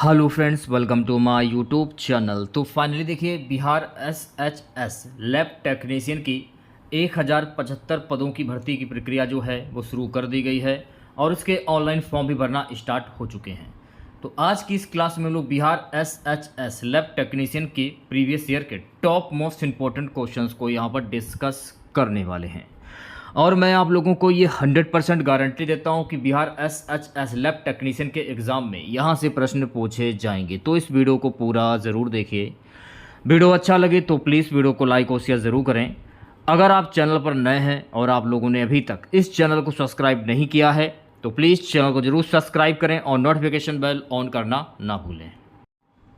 Hello friends, welcome to my YouTube channel. तो finally देखिए, Bihar SHS lab technician की 1075 पदों की भर्ती की प्रक्रिया जो है वो शुरू कर दी गई है और उसके ऑनलाइन फॉर्म भी भरना स्टार्ट हो चुके हैं। तो आज की इस क्लास में हम लोग बिहार एसएचएस लैब टेक्नीशियन के प्रीवियस ईयर के टॉप मोस्ट इंपॉर्टेंट क्वेश्चंस को यहाँ पर डिस्कस करने वाले हैं। और मैं आप लोगों को ये 100% गारंटी देता हूँ कि बिहार एसएचएस लैब टेक्नीशियन के एग्ज़ाम में यहाँ से प्रश्न पूछे जाएंगे। तो इस वीडियो को पूरा ज़रूर देखिए। वीडियो अच्छा लगे तो प्लीज़ वीडियो को लाइक और शेयर ज़रूर करें। अगर आप चैनल पर नए हैं और आप लोगों ने अभी तक इस चैनल को सब्सक्राइब नहीं किया है तो प्लीज़ चैनल को ज़रूर सब्सक्राइब करें और नोटिफिकेशन बेल ऑन करना ना भूलें।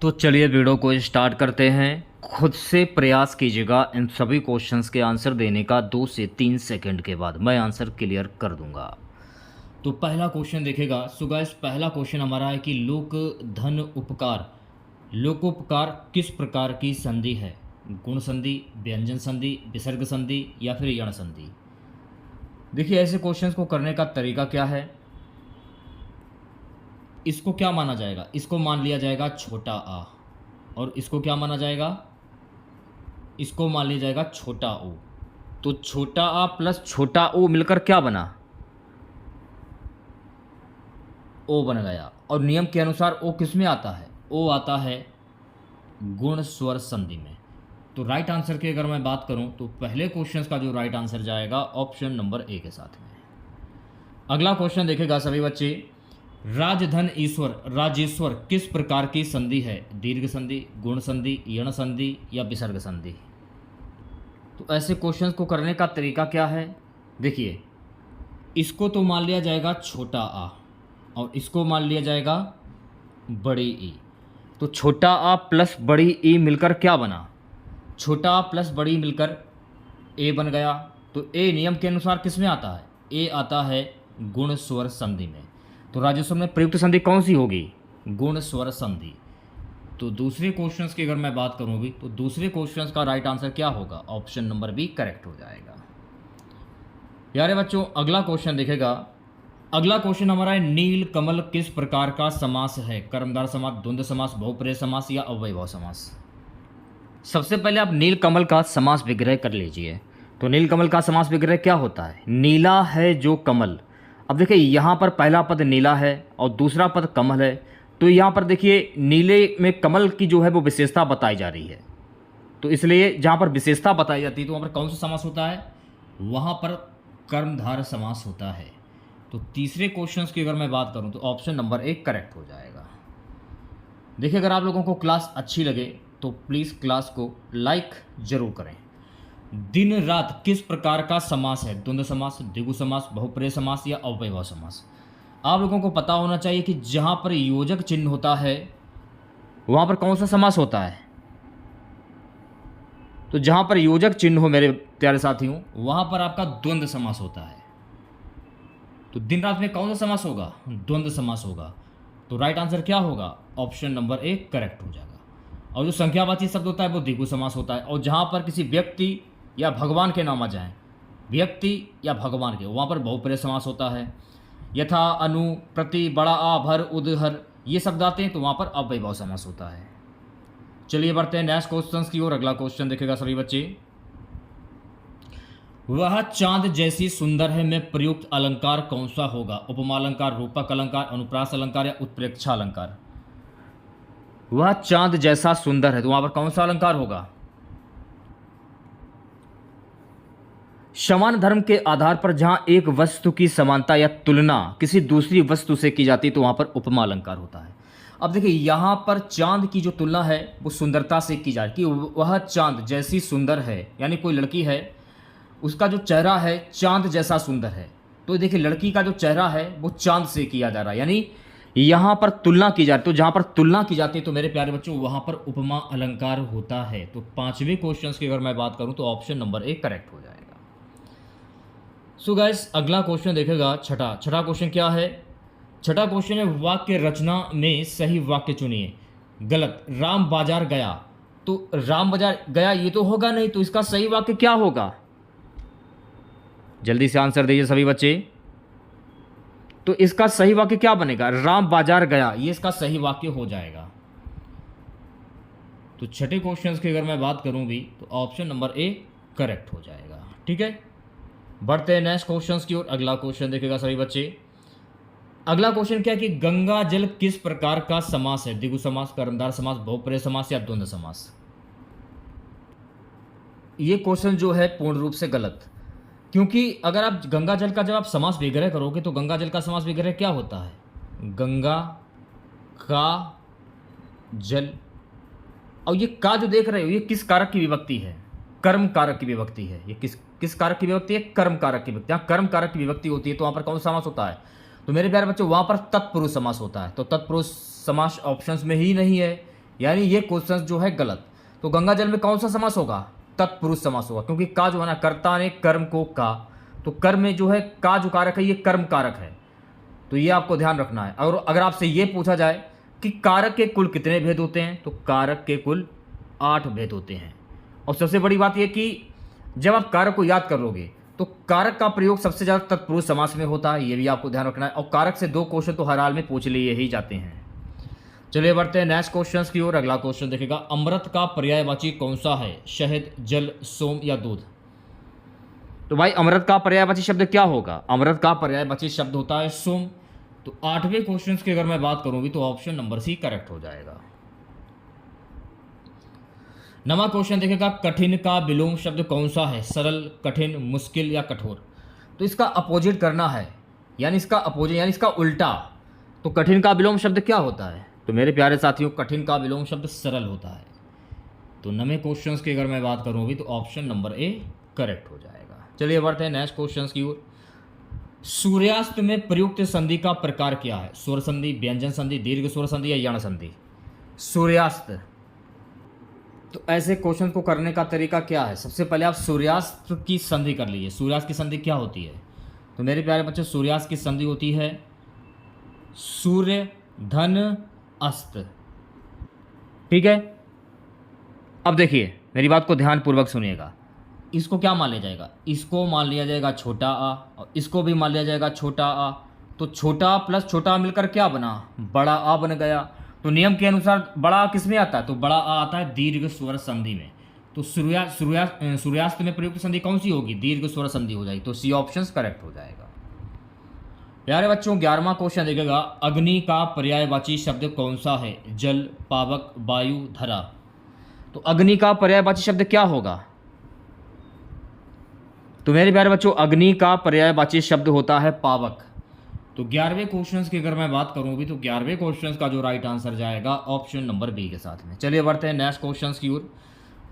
तो चलिए वीडियो को स्टार्ट करते हैं। खुद से प्रयास कीजिएगा इन सभी क्वेश्चंस के आंसर देने का 2 से 3 सेकंड के बाद मैं आंसर क्लियर कर दूंगा। तो पहला क्वेश्चन देखेगा। सो गाइस, पहला क्वेश्चन हमारा है कि लोक धन उपकार लोकोपकार किस प्रकार की संधि है? गुण संधि, व्यंजन संधि, विसर्ग संधि या फिर यण संधि? देखिए, ऐसे क्वेश्चंस को करने का तरीका क्या है। इसको क्या माना जाएगा? इसको मान लिया जाएगा छोटा आ, और इसको क्या माना जाएगा? इसको मान लिया जाएगा छोटा ओ। तो छोटा आ प्लस छोटा ओ मिलकर क्या बना? ओ बन गया। और नियम के अनुसार ओ किस में आता है? ओ आता है गुण स्वर संधि में। तो राइट आंसर की अगर मैं बात करूं तो पहले क्वेश्चन का जो राइट आंसर जाएगा ऑप्शन नंबर ए के साथ में। अगला क्वेश्चन देखेगा सभी बच्चे। राजधन ईश्वर राजेश्वर किस प्रकार की संधि है? दीर्घ संधि, गुण संधि, यण संधि या विसर्ग संधि? तो ऐसे क्वेश्चंस को करने का तरीका क्या है? देखिए, इसको तो मान लिया जाएगा छोटा आ और इसको मान लिया जाएगा बड़ी ई। तो छोटा आ प्लस बड़ी ई मिलकर क्या बना? छोटा आ प्लस बड़ी मिलकर ए बन गया। तो ए नियम के अनुसार किस में आता है? ए आता है गुण स्वर संधि में। तो राजस्व में प्रयुक्त संधि कौन सी होगी? गुण स्वर संधि। तो दूसरे क्वेश्चंस की अगर मैं बात करूं भी तो दूसरे क्वेश्चंस का राइट आंसर क्या होगा? ऑप्शन नंबर बी करेक्ट हो जाएगा। यारे बच्चों, अगला क्वेश्चन देखेगा। अगला क्वेश्चन हमारा है नील कमल किस प्रकार का समास है? कर्मधार समास, द्वंद्व समास, बहुप्रेय समास या अव्ययभाव समास? सबसे पहले आप नील कमल का समास विग्रह कर लीजिए। तो नील कमल का समास विग्रह क्या होता है? नीला है जो कमल। अब देखिए, यहाँ पर पहला पद नीला है और दूसरा पद कमल है। तो यहाँ पर देखिए, नीले में कमल की जो है वो विशेषता बताई जा रही है। तो इसलिए जहाँ पर विशेषता बताई जाती है तो वहाँ पर कौन सा समास होता है? वहाँ पर कर्मधार समास होता है। तो तीसरे क्वेश्चंस की अगर मैं बात करूँ तो ऑप्शन नंबर एक करेक्ट हो जाएगा। देखिए, अगर आप लोगों को क्लास अच्छी लगे तो प्लीज़ क्लास को लाइक जरूर करें। दिन रात किस प्रकार का समास है? द्वंद्व समास, द्विगु समास, बहुप्रेय समास या अव्ययभाव समास? आप लोगों को पता होना चाहिए कि जहां पर योजक चिन्ह होता है वहां पर कौन सा समास होता है? तो जहां पर योजक चिन्ह हो मेरे प्यारे साथियों, वहां पर आपका द्वंद्व समास होता है। तो दिन रात में कौन सा समास होगा? द्वंद्व समास होगा। तो राइट आंसर क्या होगा? ऑप्शन नंबर एक करेक्ट हो जाएगा। और जो संख्यावाची शब्द होता है वो द्विगु समास होता है। और जहां पर किसी व्यक्ति या भगवान के नाम आ जाए, व्यक्ति या भगवान के, वहां पर बहुप्रेय समास होता है। यथा, अनु, प्रति, बड़ा आ, भर, उदहर, ये शब्द आते हैं तो वहां पर अव्ययभाव समास होता है। चलिए बढ़ते हैं नेक्स्ट क्वेश्चन की ओर। अगला क्वेश्चन देखेगा सभी बच्चे। वह चांद जैसी सुंदर है में प्रयुक्त अलंकार कौन सा होगा? उपमा अलंकार, रूपक अलंकार, अनुप्रास अलंकार या उत्प्रेक्षा अलंकार? वह चांद जैसा सुंदर है तो वहां पर कौन सा अलंकार होगा? समान धर्म के आधार पर जहां एक वस्तु की समानता या तुलना किसी दूसरी वस्तु से की जाती है तो वहां पर उपमा अलंकार होता है। अब देखिए, यहां पर चांद की जो तुलना है वो सुंदरता से की जा रही है कि वह चांद जैसी सुंदर है, यानी कोई लड़की है, उसका जो चेहरा है चांद जैसा सुंदर है। तो देखिए, लड़की का जो चेहरा है वो चांद से किया जा रहा है, यानी यहां पर तुलना की जा रही है। तो जहां पर तुलना की जाती है तो मेरे प्यारे बच्चों वहां पर उपमा अलंकार होता है। तो पांचवें क्वेश्चन की अगर मैं बात करूं तो ऑप्शन नंबर एक करेक्ट हो जाएगा। सो गाइस, अगला क्वेश्चन देखेगा छठा क्वेश्चन क्या है? छठा क्वेश्चन है वाक्य रचना में सही वाक्य चुनिए। गलत, राम बाजार गया। तो राम बाजार गया ये तो होगा नहीं, तो इसका सही वाक्य क्या होगा? जल्दी से आंसर दीजिए सभी बच्चे। तो इसका सही वाक्य क्या बनेगा? राम बाजार गया, ये इसका सही वाक्य हो जाएगा। तो छठे क्वेश्चन की अगर मैं बात करूं भी तो ऑप्शन नंबर ए करेक्ट हो जाएगा। ठीक है, बढ़ते हैं नेक्स्ट क्वेश्चन की ओर। अगला क्वेश्चन देखिएगा सभी बच्चे। अगला क्वेश्चन क्या है कि गंगा जल किस प्रकार का समास है? द्विगु समास, कर्मधार समास, बहुपर्याय समास या द्वंद्व समास? ये क्वेश्चन जो है पूर्ण रूप से गलत, क्योंकि अगर आप गंगा जल का जब आप समास विग्रह करोगे तो गंगा जल का समास विग्रह क्या होता है? गंगा का जल, और ये का जो देख रहे हो ये किस कारक की विभक्ति है? कर्म कारक की विभक्ति है। ये किस कारक की विभक्ति है? कर्म कारक की विभक्ति। यहाँ कर्म कारक की विभक्ति होती है तो वहाँ पर कौन सा समास होता है? तो मेरे प्यारे बच्चों वहाँ पर तत्पुरुष समास होता है। तो तत्पुरुष समास ऑप्शंस में ही नहीं है, यानी ये क्वेश्चन जो है गलत। तो गंगा जल में कौन सा समास होगा? तत्पुरुष समास होगा, क्योंकि का जो है ना, कर्ता ने कर्म को का, तो कर्म में जो है का जो कारक है ये कर्म कारक है। तो ये आपको ध्यान रखना है। और अगर आपसे ये पूछा जाए कि कारक के कुल कितने भेद होते हैं, तो कारक के कुल 8 भेद होते हैं। और सबसे बड़ी बात यह कि जब आप कारक को याद करोगे तो कारक का प्रयोग सबसे ज़्यादा तत्पुरुष समास में होता है, ये भी आपको ध्यान रखना है। और कारक से 2 क्वेश्चन तो हर हाल में पूछ लिए ही जाते हैं। चलिए बढ़ते हैं नेक्स्ट क्वेश्चन की ओर। अगला क्वेश्चन देखेगा, अमृत का पर्यायवाची कौन सा है? शहद, जल, सोम या दूध? तो भाई अमृत का पर्यायवाची शब्द क्या होगा? अमृत का पर्यायवाची शब्द होता है सोम। तो 8वें क्वेश्चन की अगर मैं बात करूं भी तो ऑप्शन नंबर सी करेक्ट हो जाएगा। 9वां क्वेश्चन देखेगा, कठिन का विलोम शब्द कौन सा है? सरल, कठिन, मुश्किल या कठोर? तो इसका अपोजिट करना है, यानी इसका अपोजिट यानी इसका उल्टा। तो कठिन का विलोम शब्द क्या होता है? तो मेरे प्यारे साथियों कठिन का विलोम शब्द सरल होता है। तो 9वें क्वेश्चन की अगर मैं बात करूं भी तो ऑप्शन नंबर ए करेक्ट हो जाएगा। चलिए बढ़ते हैं नेक्स्ट क्वेश्चन की ओर। सूर्यास्त में प्रयुक्त संधि का प्रकार क्या है? स्वर संधि, व्यंजन संधि, दीर्घ स्वर संधि या यण संधि? सूर्यास्त, तो ऐसे क्वेश्चन को करने का तरीका क्या है? सबसे पहले आप सूर्यास्त की संधि कर लीजिए। सूर्यास्त की संधि क्या होती है? तो मेरे प्यारे बच्चों सूर्यास्त की संधि होती है सूर्य धन अस्त। ठीक है, अब देखिए मेरी बात को ध्यानपूर्वक सुनिएगा। इसको क्या मान लिया जाएगा? इसको मान लिया जाएगा छोटा आ, और इसको भी मान लिया जाएगा छोटा आ। तो छोटा प्लस छोटा मिलकर क्या बना? बड़ा आ बन गया। तो नियम के अनुसार बड़ा आ किस में आता है? तो बड़ा आ आता है दीर्घ स्वर संधि में। तो सूर्यास्त में प्रयुक्त संधि कौन सी होगी? दीर्घ स्वर संधि हो जाएगी। तो सी ऑप्शन करेक्ट हो जाएगा। प्यारे बच्चों 11वां क्वेश्चन देखेगा, अग्नि का पर्यायवाची शब्द कौन सा है? जल, पावक, वायु, धरा? तो अग्नि का पर्यायवाची शब्द क्या होगा? तो मेरे प्यारे बच्चों अग्नि का पर्यायवाची शब्द होता है पावक। तो 11वें क्वेश्चन की अगर मैं बात करूं भी तो 11वें क्वेश्चन का जो राइट आंसर जाएगा ऑप्शन नंबर बी के साथ में। चलिए बढ़ते हैं नेक्स्ट क्वेश्चन की ओर।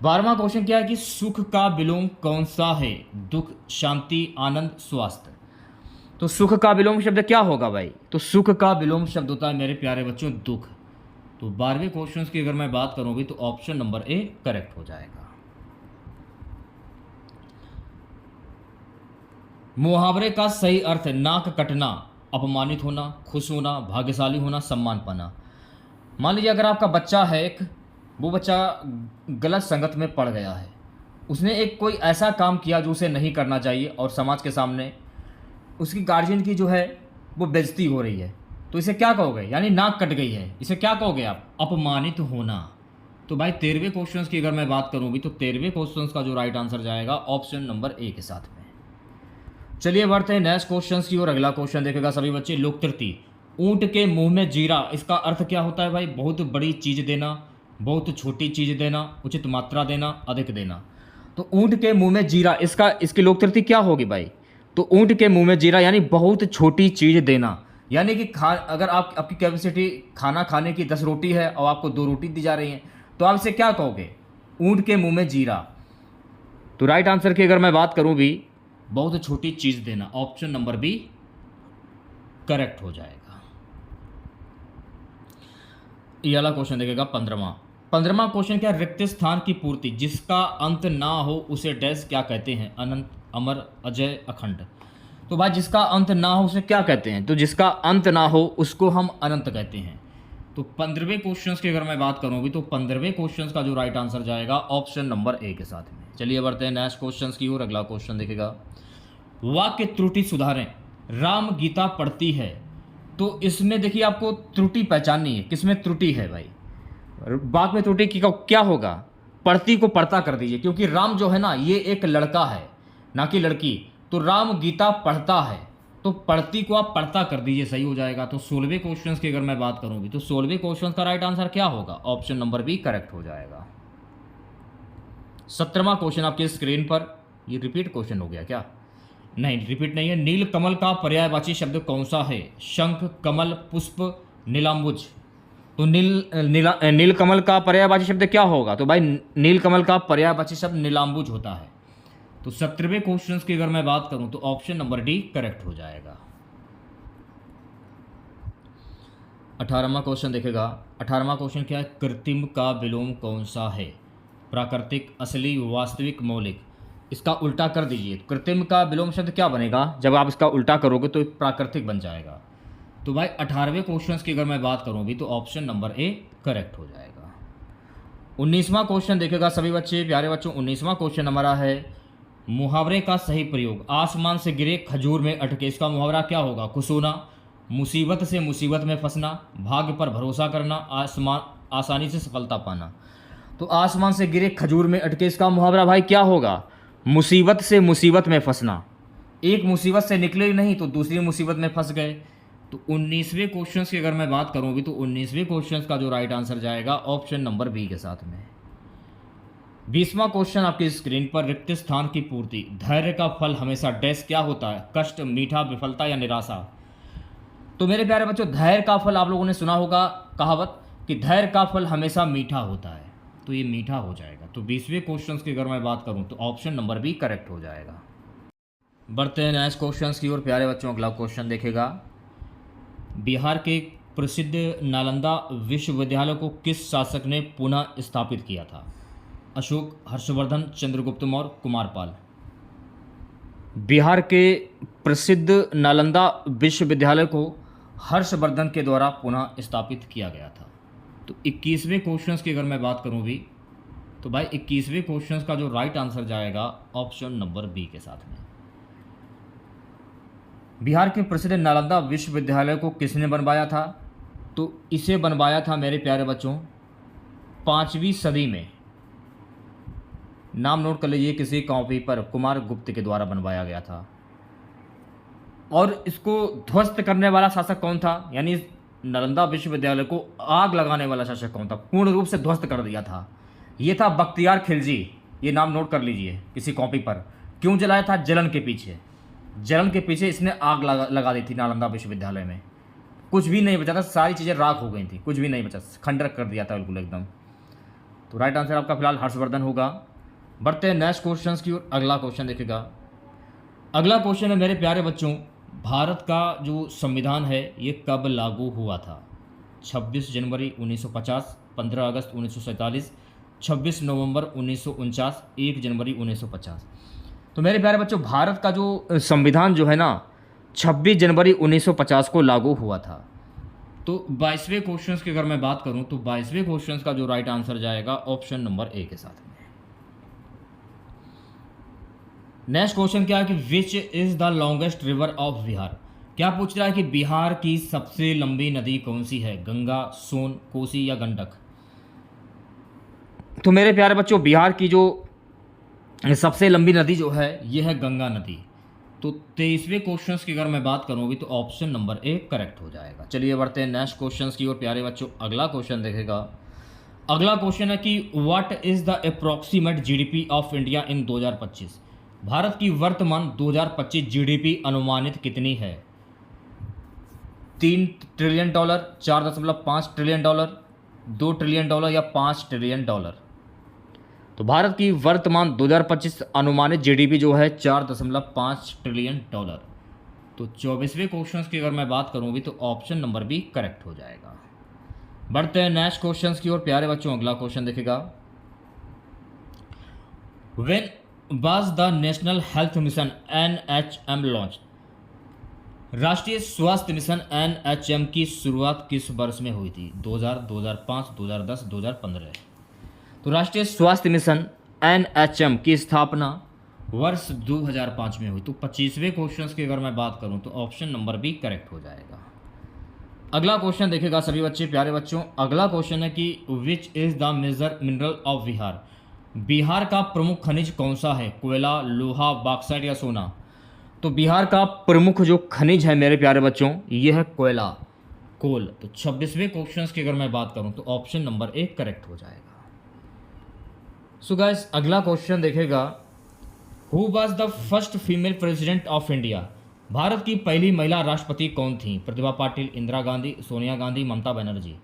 12वां क्वेश्चन क्या है कि सुख का विलोम कौन सा है? दुख, शांति, आनंद, स्वास्थ्य? तो सुख का विलोम शब्द क्या होगा भाई? तो सुख का विलोम शब्द होता है मेरे प्यारे बच्चों दुख। तो 12वें क्वेश्चन की अगर मैं बात करूं भी तो ऑप्शन नंबर ए करेक्ट हो जाएगा। मुहावरे का सही अर्थ है नाक कटना, अपमानित होना, खुश होना, भाग्यशाली होना, सम्मान पाना। मान लीजिए अगर आपका बच्चा है वो बच्चा गलत संगत में पड़ गया है, उसने एक कोई ऐसा काम किया जो उसे नहीं करना चाहिए और समाज के सामने उसकी गार्जियन की जो है वो बेइज्जती हो रही है, तो इसे क्या कहोगे? यानी नाक कट गई है, इसे क्या कहोगे आप? अपमानित होना। तो भाई 13वें क्वेश्चन की अगर मैं बात करूँ भी तो 13वें क्वेश्चन का जो राइट आंसर जाएगा ऑप्शन नंबर ए के साथ में। चलिए बढ़ते हैं नेक्स्ट क्वेश्चन की और अगला क्वेश्चन देखेगा सभी बच्चे। लोकतृति, ऊंट के मुंह में जीरा, इसका अर्थ क्या होता है भाई? बहुत बड़ी चीज़ देना, बहुत छोटी चीज़ देना, उचित मात्रा देना, अधिक देना। तो ऊंट के मुंह में जीरा, इसकी लोकतृति क्या होगी भाई? तो ऊंट के मुंह में जीरा यानी बहुत छोटी चीज़ देना। यानी कि अगर आपकी कैपेसिटी खाना खाने की 10 रोटी है और आपको 2 रोटी दी जा रही हैं तो आप इसे क्या कहोगे? ऊंट के मुंह में जीरा। तो राइट आंसर की अगर मैं बात करूं भी बहुत छोटी चीज़ देना, ऑप्शन नंबर बी करेक्ट हो जाएगा। ये वाला क्वेश्चन देखेगा 15वां क्वेश्चन क्या? रिक्त स्थान की पूर्ति जिसका अंत ना हो उसे डैश क्या कहते हैं? अनंत, अमर, अजय, अखंड? तो भाई जिसका अंत ना हो उसे क्या कहते हैं? तो जिसका अंत ना हो उसको हम अनंत कहते हैं। तो 15वें क्वेश्चन की अगर मैं बात करूँ भी तो 15वें क्वेश्चन का जो राइट आंसर जाएगा ऑप्शन नंबर ए के साथ में। चलिए बढ़ते हैं नेक्स्ट क्वेश्चन की ओर। अगला क्वेश्चन देखेगा, वाक्य त्रुटि सुधारें। राम गीता पढ़ती है तो इसमें देखिए आपको त्रुटि पहचाननी है, किसमें त्रुटि है भाई। वाक्य में त्रुटि की क्या होगा, पढ़ती को पढ़ता कर दीजिए, क्योंकि राम जो है ना ये एक लड़का है ना कि लड़की। तो राम गीता पढ़ता है, तो पढ़ती को आप पढ़ता कर दीजिए, सही हो जाएगा। तो 16वें क्वेश्चन की अगर मैं बात करूँ भी, तो 16वें क्वेश्चन का राइट आंसर क्या होगा, ऑप्शन नंबर बी करेक्ट हो जाएगा। 17वां क्वेश्चन आपके स्क्रीन पर, ये रिपीट क्वेश्चन हो गया क्या, नहीं रिपीट नहीं है। नील कमल का पर्यायवाची शब्द कौन सा है, शंख, कमल, पुष्प, नीलांबुज। तो नील कमल का पर्यायवाची शब्द क्या होगा, तो भाई नील कमल का पर्यायवाची शब्द नीलांबुज होता है। तो 17वें क्वेश्चन की अगर मैं बात करूं तो ऑप्शन नंबर डी करेक्ट हो जाएगा। 18वां क्वेश्चन देखेगा। 18वां क्वेश्चन क्या है, कृत्रिम का विलोम कौन सा है, प्राकृतिक, असली, वास्तविक, मौलिक। इसका उल्टा कर दीजिए। कृत्रिम का विलोम शब्द क्या बनेगा, जब आप इसका उल्टा करोगे तो प्राकृतिक बन जाएगा। तो भाई 18वें क्वेश्चन की अगर मैं बात करूँ भी तो ऑप्शन नंबर ए करेक्ट हो जाएगा। 19वां क्वेश्चन देखेगा सभी बच्चे, प्यारे बच्चों। 19वां क्वेश्चन हमारा है मुहावरे का सही प्रयोग। आसमान से गिरे खजूर में अटके, इसका मुहावरा क्या होगा, खुशोना, मुसीबत से मुसीबत में फंसना, भाग्य पर भरोसा करना, आसानी से सफलता पाना। तो आसमान से गिरे खजूर में अटके, इसका मुहावरा भाई क्या होगा, मुसीबत से मुसीबत में फंसना। एक मुसीबत से निकले ही नहीं तो दूसरी मुसीबत में फंस गए। तो 19वें क्वेश्चन की अगर मैं बात करूँ भी तो 19वें क्वेश्चन का जो राइट आंसर जाएगा ऑप्शन नंबर बी के साथ में। 20वां क्वेश्चन आपकी स्क्रीन पर, रिक्त स्थान की पूर्ति। धैर्य का फल हमेशा डैश क्या होता है, कष्ट, मीठा, विफलता या निराशा। तो मेरे प्यारे बच्चों धैर्य का फल आप लोगों ने सुना होगा कहावत कि धैर्य का फल हमेशा मीठा होता है, तो ये मीठा हो जाएगा। तो 20वें क्वेश्चन की अगर मैं बात करूँ तो ऑप्शन नंबर बी करेक्ट हो जाएगा। बढ़ते हैं नेक्स्ट क्वेश्चन की ओर, प्यारे बच्चों। अगला क्वेश्चन देखेगा, बिहार के प्रसिद्ध नालंदा विश्वविद्यालय को किस शासक ने पुनः स्थापित किया था, अशोक, हर्षवर्धन, चंद्रगुप्त मौर्य, कुमारपाल। बिहार के प्रसिद्ध नालंदा विश्वविद्यालय को हर्षवर्धन के द्वारा पुनः स्थापित किया गया था। तो 21वें क्वेश्चन की अगर मैं बात करूं भी तो भाई 21वें क्वेश्चन का जो राइट आंसर जाएगा ऑप्शन नंबर बी के साथ में। बिहार के प्रसिद्ध नालंदा विश्वविद्यालय को किसने बनवाया था, तो इसे बनवाया था मेरे प्यारे बच्चों 5वीं सदी में। नाम नोट कर लीजिए किसी कॉपी पर, कुमार गुप्त के द्वारा बनवाया गया था। और इसको ध्वस्त करने वाला शासक कौन था, यानी नालंदा विश्वविद्यालय को आग लगाने वाला शासक कौन था, पूर्ण रूप से ध्वस्त कर दिया था, ये था बख्तियार खिलजी। ये नाम नोट कर लीजिए किसी कॉपी पर। क्यों जलाया था, जलन के पीछे, जलन के पीछे इसने आग लगा दी थी नालंदा विश्वविद्यालय में। कुछ भी नहीं बचा था, सारी चीज़ें राख हो गई थी, कुछ भी नहीं बचा, खंडर कर दिया था बिल्कुल एकदम। तो राइट आंसर आपका फिलहाल हर्षवर्धन होगा। बढ़ते हैं नेक्स्ट क्वेश्चन की ओर। अगला क्वेश्चन देखिएगा। अगला क्वेश्चन है मेरे प्यारे बच्चों, भारत का जो संविधान है ये कब लागू हुआ था, 26 जनवरी 1950, 15 अगस्त 1947, 26 नवंबर 1949, 1 जनवरी 1950। तो मेरे प्यारे बच्चों भारत का जो संविधान जो है ना 26 जनवरी 1950 को लागू हुआ था। तो 22वें क्वेश्चन की अगर मैं बात करूं तो 22वें क्वेश्चन का जो राइट आंसर जाएगा ऑप्शन नंबर ए के साथ में। नेक्स्ट क्वेश्चन क्या है कि विच is the longest river of Bihar. क्या पूछ रहा है कि बिहार की सबसे लंबी नदी कौन सी है, गंगा, सोन, कोसी या गंडक। तो मेरे प्यारे बच्चों बिहार की जो सबसे लंबी नदी जो है ये है गंगा नदी। तो 23वें क्वेश्चन की अगर मैं बात करूँ भी तो ऑप्शन नंबर ए करेक्ट हो जाएगा। चलिए बढ़ते हैं नेक्स्ट क्वेश्चन की ओर प्यारे बच्चों। अगला क्वेश्चन देखेगा। अगला क्वेश्चन है कि what is the approximate GDP of India in 2025। Bharat की वर्तमान 2025 जीडीपी अनुमानित कितनी है, 3 trillion dollar, 4.5 trillion dollar, 2 trillion dollar या 5 ट्रिलियन डॉलर। तो भारत की वर्तमान 2025 अनुमानित जीडीपी जो है 4.5 ट्रिलियन डॉलर। तो 24वें क्वेश्चन की अगर मैं बात करूँ भी तो ऑप्शन नंबर बी करेक्ट हो जाएगा। बढ़ते हैं नेक्स्ट क्वेश्चन की ओर प्यारे बच्चों। अगला क्वेश्चन देखेगा। When was the national health mission NHM launch. राष्ट्रीय स्वास्थ्य मिशन NHM की शुरुआत किस वर्ष में हुई थी, 2000, 2005, 2010, 2015। तो राष्ट्रीय स्वास्थ्य मिशन NHM की स्थापना वर्ष 2005 में हुई। तो 25वें क्वेश्चन की अगर मैं बात करूं तो ऑप्शन नंबर बी करेक्ट हो जाएगा। अगला क्वेश्चन देखिएगा सभी बच्चे, प्यारे बच्चों। अगला क्वेश्चन है कि which is the major mineral of Bihar. Bihar का प्रमुख खनिज कौन सा है? कोयला, लोहा, बॉक्साइट या सोना? तो बिहार का प्रमुख जो खनिज है मेरे प्यारे बच्चों, ये है कोयला, कोल। तो 26वें क्वेश्चन की अगर मैं बात करूं तो ऑप्शन नंबर 1 करेक्ट हो जाएगा। सो गाइस, अगला क्वेश्चन देखेगा, who was the first female president of India. Bharat की पहली महिला राष्ट्रपति कौन थी? प्रतिभा पाटिल, इंदिरा गांधी, सोनिया गांधी, ममता बनर्जी?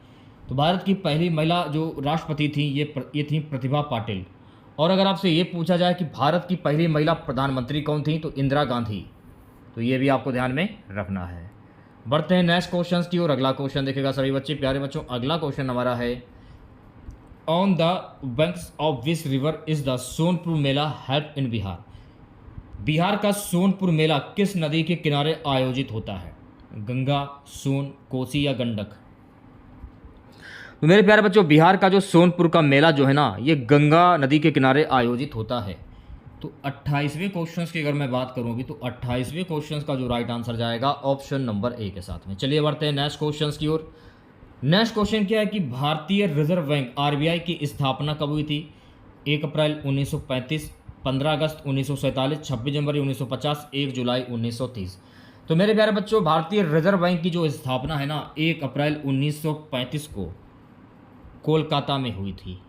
तो भारत की पहली महिला जो राष्ट्रपति थी ये थी प्रतिभा पाटिल। और अगर आपसे ये पूछा जाए कि भारत की पहली महिला प्रधानमंत्री कौन थी, तो इंदिरा गांधी। तो ये भी आपको ध्यान में रखना है। बढ़ते हैं नेक्स्ट क्वेश्चन की ओर। अगला क्वेश्चन देखेगा सभी बच्चे, प्यारे बच्चों। अगला क्वेश्चन हमारा है, on the banks of which river is the Sonpur Mela held in Bihar. Bihar का सोनपुर मेला किस नदी के किनारे आयोजित होता है? गंगा, सोन, कोसी या गंडक? तो मेरे प्यारे बच्चों, बिहार का जो सोनपुर का मेला जो है ना, ये गंगा नदी के किनारे आयोजित होता है। तो 28वें क्वेश्चन की अगर मैं बात करूँ भी, तो 28वें क्वेश्चन का जो राइट आंसर जाएगा ऑप्शन नंबर ए के साथ में। चलिए बढ़ते हैं नेक्स्ट क्वेश्चन की ओर। नेक्स्ट क्वेश्चन क्या है कि भारतीय रिजर्व बैंक आरबीआई की स्थापना कब हुई थी? 1 अप्रैल 1935, 15 अगस्त 1947, 26 जनवरी 1950, 1 जुलाई 1930? तो मेरे प्यारे बच्चों, भारतीय रिजर्व बैंक की जो स्थापना है ना, 1 अप्रैल 1935 को कोलकाता में हुई थी।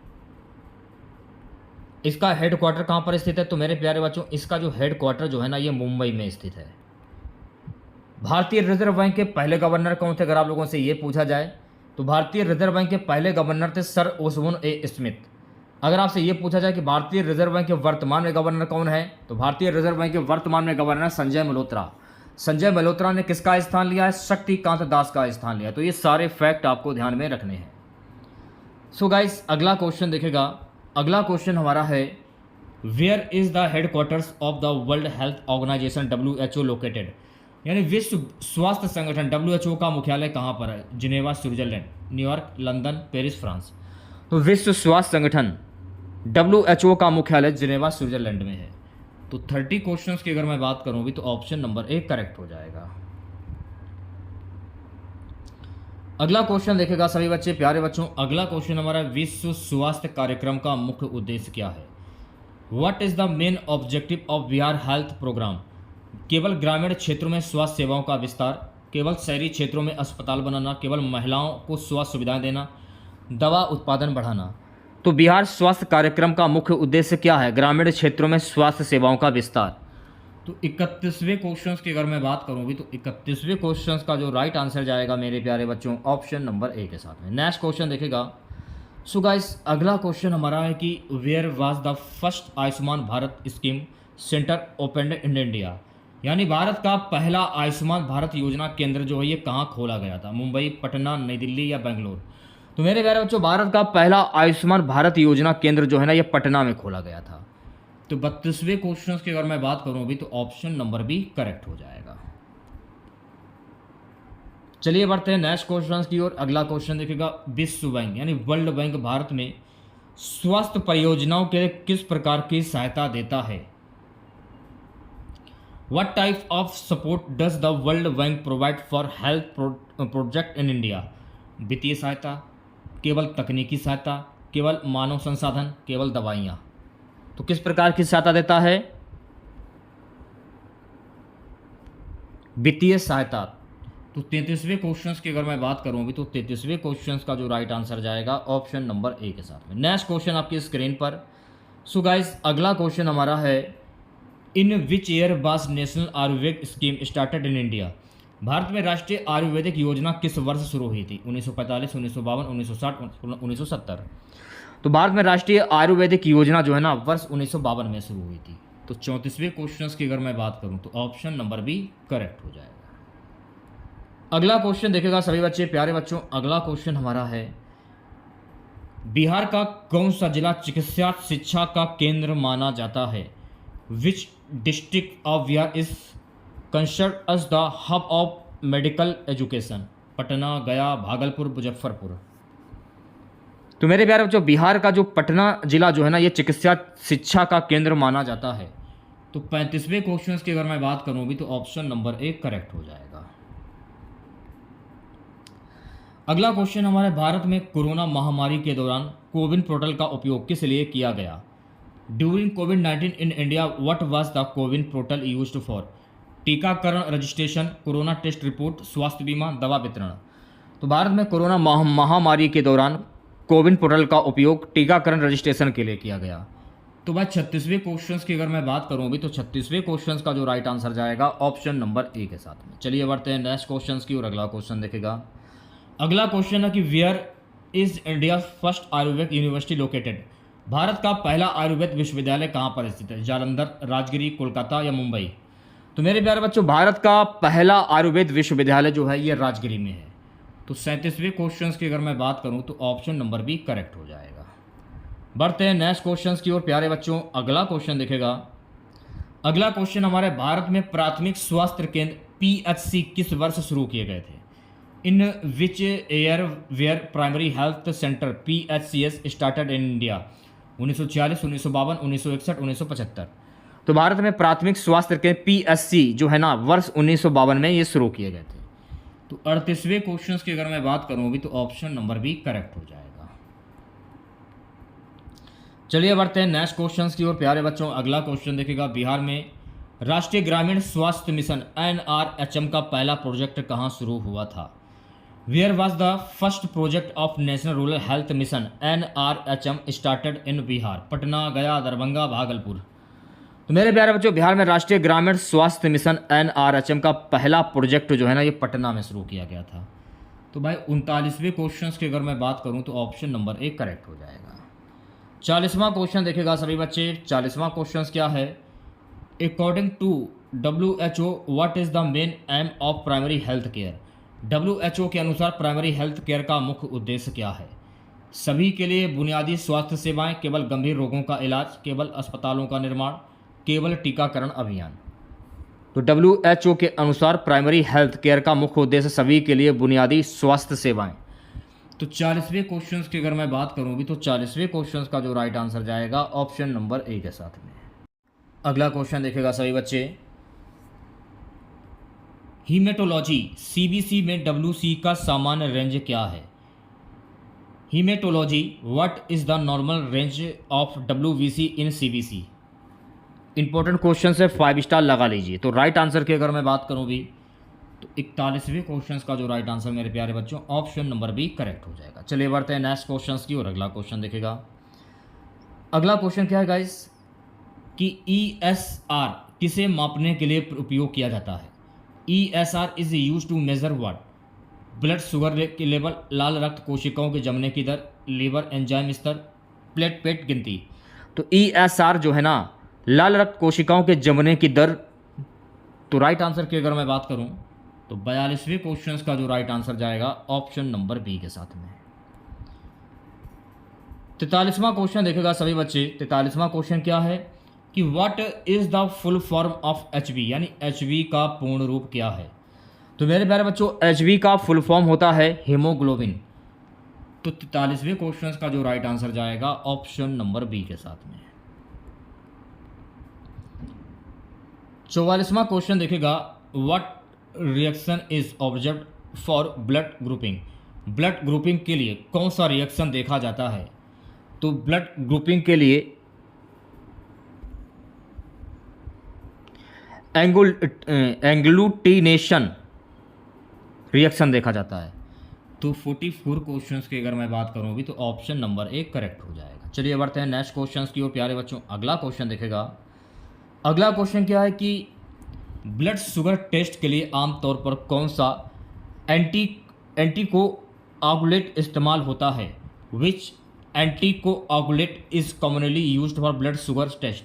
इसका हेडक्वार्टर कहाँ पर स्थित है? तो मेरे प्यारे बच्चों, इसका जो हेडक्वार्टर जो है ना, ये मुंबई में स्थित है। भारतीय रिजर्व बैंक के पहले गवर्नर कौन थे? अगर आप लोगों से ये पूछा जाए तो भारतीय रिजर्व बैंक के पहले गवर्नर थे सर ओसबोर्न ए स्मिथ। अगर आपसे ये पूछा जाए कि भारतीय रिजर्व बैंक के वर्तमान में गवर्नर कौन है, तो भारतीय रिजर्व बैंक के वर्तमान में गवर्नर संजय मल्होत्रा। संजय मल्होत्रा ने किसका स्थान लिया है? शक्तिकांत दास का स्थान लिया। तो ये सारे फैक्ट आपको ध्यान में रखने हैं। सो गाइस, अगला क्वेश्चन देखेगा। अगला क्वेश्चन हमारा है, where is the headquarters of the World Health Organization WHO located. यानी विश्व स्वास्थ्य संगठन WHO का मुख्यालय कहाँ पर है? Geneva, Switzerland, New York, London, Paris, France? तो विश्व स्वास्थ्य संगठन WHO का मुख्यालय जिनेवा, स्विट्जरलैंड में है। तो 30 क्वेश्चंस की अगर मैं बात करूं भी, तो ऑप्शन नंबर 1 करेक्ट हो जाएगा। अगला क्वेश्चन देखेगा सभी बच्चे, प्यारे बच्चों। अगला क्वेश्चन हमारा, विश्व स्वास्थ्य कार्यक्रम का मुख्य उद्देश्य क्या है? What is the main objective of Bihar health programme. केवल ग्रामीण क्षेत्रों में स्वास्थ्य सेवाओं का विस्तार, केवल शहरी क्षेत्रों में अस्पताल बनाना, केवल महिलाओं को स्वास्थ्य सुविधाएं देना, दवा उत्पादन बढ़ाना? तो बिहार स्वास्थ्य कार्यक्रम का मुख्य उद्देश्य क्या है? ग्रामीण क्षेत्रों में स्वास्थ्य सेवाओं का विस्तार। तो 31वें क्वेश्चन की अगर मैं बात करूं भी, तो 31वें क्वेश्चन का जो राइट आंसर जाएगा मेरे प्यारे बच्चों, ऑप्शन नंबर ए के साथ में। नेक्स्ट क्वेश्चन देखेगा। सो गाइस, अगला क्वेश्चन हमारा है कि where was the first Ayushman Bharat scheme centre opened in India. यानी भारत का पहला आयुष्मान भारत योजना केंद्र जो है, ये कहाँ खोला गया था? मुंबई, पटना, नई दिल्ली या बेंगलोर? तो मेरे प्यारे बच्चों, भारत का पहला आयुष्मान भारत योजना केंद्र जो है ना, ये पटना में खोला गया था। तो 32वें क्वेश्चन की अगर मैं बात करूं भी, तो ऑप्शन नंबर बी करेक्ट हो जाएगा। चलिए बढ़ते हैं नेक्स्ट क्वेश्चन की ओर। अगला क्वेश्चन देखेगा, विश्व बैंक यानी वर्ल्ड बैंक भारत में स्वास्थ्य परियोजनाओं के लिए किस प्रकार की सहायता देता है? What type of support does the World Bank provide for health project in India? वित्तीय सहायता, केवल तकनीकी सहायता, केवल मानव संसाधन, केवल दवाइयाँ? तो किस प्रकार की सहायता देता है? वित्तीय सहायता। तो 33वें क्वेश्चन की अगर मैं बात करूँ भी, तो 33वें क्वेश्चन का जो राइट आंसर जाएगा ऑप्शन नंबर ए के साथ में। नेक्स्ट क्वेश्चन आपकी स्क्रीन पर। सो गाइस, अगला क्वेश्चन हमारा है, in which year was national Ayurveda scheme started in India. Bharat में राष्ट्रीय आयुर्वेदिक योजना किस वर्ष शुरू हुई थी? 1945, 1952, 1960, 1970? तो भारत में राष्ट्रीय आयुर्वेदिक योजना जो है ना, वर्ष 1952 में शुरू हुई थी। तो 34वें क्वेश्चन की अगर मैं बात करूं, तो ऑप्शन नंबर बी करेक्ट हो जाएगा। अगला क्वेश्चन देखेगा सभी बच्चे, प्यारे बच्चों। अगला क्वेश्चन हमारा है, बिहार का कौन सा जिला चिकित्सा शिक्षा का केंद्र माना जाता है? Which district of Bihar is considered as the hub of medical education? Patna, Gaya, Bhagalpur, Muzaffarpur? तो मेरे प्यारे बच्चों, बिहार का जो पटना जिला जो है ना, ये चिकित्सा शिक्षा का केंद्र माना जाता है। तो 35वें क्वेश्चन की अगर मैं बात करूं भी, तो ऑप्शन नंबर 1 करेक्ट हो जाएगा। अगला क्वेश्चन हमारे भारत में कोरोना महामारी के दौरान कोविन पोर्टल का उपयोग किस लिए किया गया? During covid in India what was the CoWIN portal used for? टीकाकरण, रजिस्ट्रेशन, कोरोना टेस्ट रिपोर्ट, स्वास्थ्य बीमा, दवा वितरण। तो भारत में कोरोना महामारी के दौरान कोविन पोर्टल का उपयोग टीकाकरण रजिस्ट्रेशन के लिए किया गया। तो भाई 36वें क्वेश्चन की अगर मैं बात करूं अभी, तो 36वें क्वेश्चन का जो राइट आंसर जाएगा ऑप्शन नंबर ए के साथ में। चलिए बढ़ते हैं नेक्स्ट क्वेश्चन की और अगला क्वेश्चन देखेगा। अगला क्वेश्चन है कि where is India first Ayurveda university located? Bharat का पहला आयुर्वेद विश्वविद्यालय कहाँ पर स्थित है? जालंधर, राजगिरी, कोलकाता या मुंबई? तो मेरे प्यारे बच्चों, भारत का पहला आयुर्वेद विश्वविद्यालय जो है ये राजगिरी में है। तो 37वें क्वेश्चन की अगर मैं बात करूं तो ऑप्शन नंबर बी करेक्ट हो जाएगा। बढ़ते हैं नेक्स्ट क्वेश्चन की ओर प्यारे बच्चों। अगला क्वेश्चन देखेगा। अगला क्वेश्चन हमारे भारत में प्राथमिक स्वास्थ्य केंद्र PHC किस वर्ष शुरू किए गए थे? In which year were primary health center PHCS started in India? 1946, 1952, 1961, 1975? तो भारत में प्राथमिक स्वास्थ्य केंद्र PHC जो है ना वर्ष 1952 में ये शुरू किए गए थे। तो 38वें क्वेश्चन की अगर मैं बात करूं अभी, तो ऑप्शन नंबर बी करेक्ट हो जाएगा। चलिए बढ़ते हैं नेक्स्ट क्वेश्चन की ओर प्यारे बच्चों। अगला क्वेश्चन देखेगा। बिहार में राष्ट्रीय ग्रामीण स्वास्थ्य मिशन NRHM का पहला प्रोजेक्ट कहां शुरू हुआ था? Where was the first project of national rural health mission NRHM started in Bihar? Patna, Gaya, Darbhanga, Bhagalpur? तो मेरे प्यारे बच्चों, बिहार में राष्ट्रीय ग्रामीण स्वास्थ्य मिशन NRHM का पहला प्रोजेक्ट जो है ना ये पटना में शुरू किया गया था। तो भाई 39वें क्वेश्चन की अगर मैं बात करूं तो ऑप्शन नंबर ए करेक्ट हो जाएगा। 40वां क्वेश्चन देखेगा सभी बच्चे। 40वां क्वेश्चन क्या है? According to WHO what is the main aim of primary health care? WHO के अनुसार प्राइमरी हेल्थ केयर का मुख्य उद्देश्य क्या है? सभी के लिए बुनियादी स्वास्थ्य सेवाएं, केवल गंभीर रोगों का इलाज, केवल अस्पतालों का निर्माण, केवल टीकाकरण अभियान? तो WHO के अनुसार प्राइमरी हेल्थ केयर का मुख्य उद्देश्य सभी के लिए बुनियादी स्वास्थ्य सेवाएं। तो 40वें क्वेश्चन की अगर मैं बात करूं भी, तो 40वें क्वेश्चन का जो राइट आंसर जाएगा ऑप्शन नंबर ए के साथ में। अगला क्वेश्चन देखेगा सभी बच्चे। हीमेटोलॉजी CBC में WC का सामान्य रेंज क्या है? Haematology what is the normal range of WBC in CBC? Important question है, 5 स्टार लगा लीजिए। तो राइट आंसर की अगर मैं बात करूं भी, तो 41वें क्वेश्चन का जो राइट आंसर मेरे प्यारे बच्चों ऑप्शन नंबर बी करेक्ट हो जाएगा। चलिए बढ़ते हैं नेक्स्ट क्वेश्चन की और अगला क्वेश्चन देखेगा। अगला क्वेश्चन क्या है गाइस कि ESR किसे मापने के लिए उपयोग किया जाता है? ESR is use to measure what? Blood sugar level, लाल रक्त कोशिकाओं के जमने की दर, लीवर एंजाइम स्तर, प्लेटलेट गिनती? तो ESR जो है ना लाल रक्त कोशिकाओं के जमने की दर। तो राइट आंसर की अगर मैं बात करूं तो 42वें क्वेश्चन का जो राइट आंसर जाएगा ऑप्शन नंबर बी के साथ में। 43वां क्वेश्चन देखेगा सभी बच्चे। 43वां क्वेश्चन क्या है कि what is the full form of HB, यानी HB का पूर्ण रूप क्या है? तो मेरे प्यारे बच्चों, HB का फुल फॉर्म होता है हीमोग्लोबिन। तो 43वें क्वेश्चन का जो राइट आंसर जाएगा ऑप्शन नंबर बी के साथ में। 44वां क्वेश्चन देखेगा। What reaction is observed for blood grouping? Blood grouping के लिए कौन सा रिएक्शन देखा जाता है? तो ब्लड ग्रुपिंग के लिए एंग्लूटिनेशन रिएक्शन देखा जाता है। तो 44 क्वेश्चंस की अगर मैं बात करूं भी, तो ऑप्शन नंबर ए करेक्ट हो जाएगा। चलिए बढ़ते हैं नेक्स्ट क्वेश्चंस की ओर प्यारे बच्चों। अगला क्वेश्चन देखेगा। अगला क्वेश्चन क्या है कि ब्लड शुगर टेस्ट के लिए आमतौर पर कौन सा एंटीकोआगुलेट इस्तेमाल होता है? Which anticoagulant is commonly used for blood sugar test?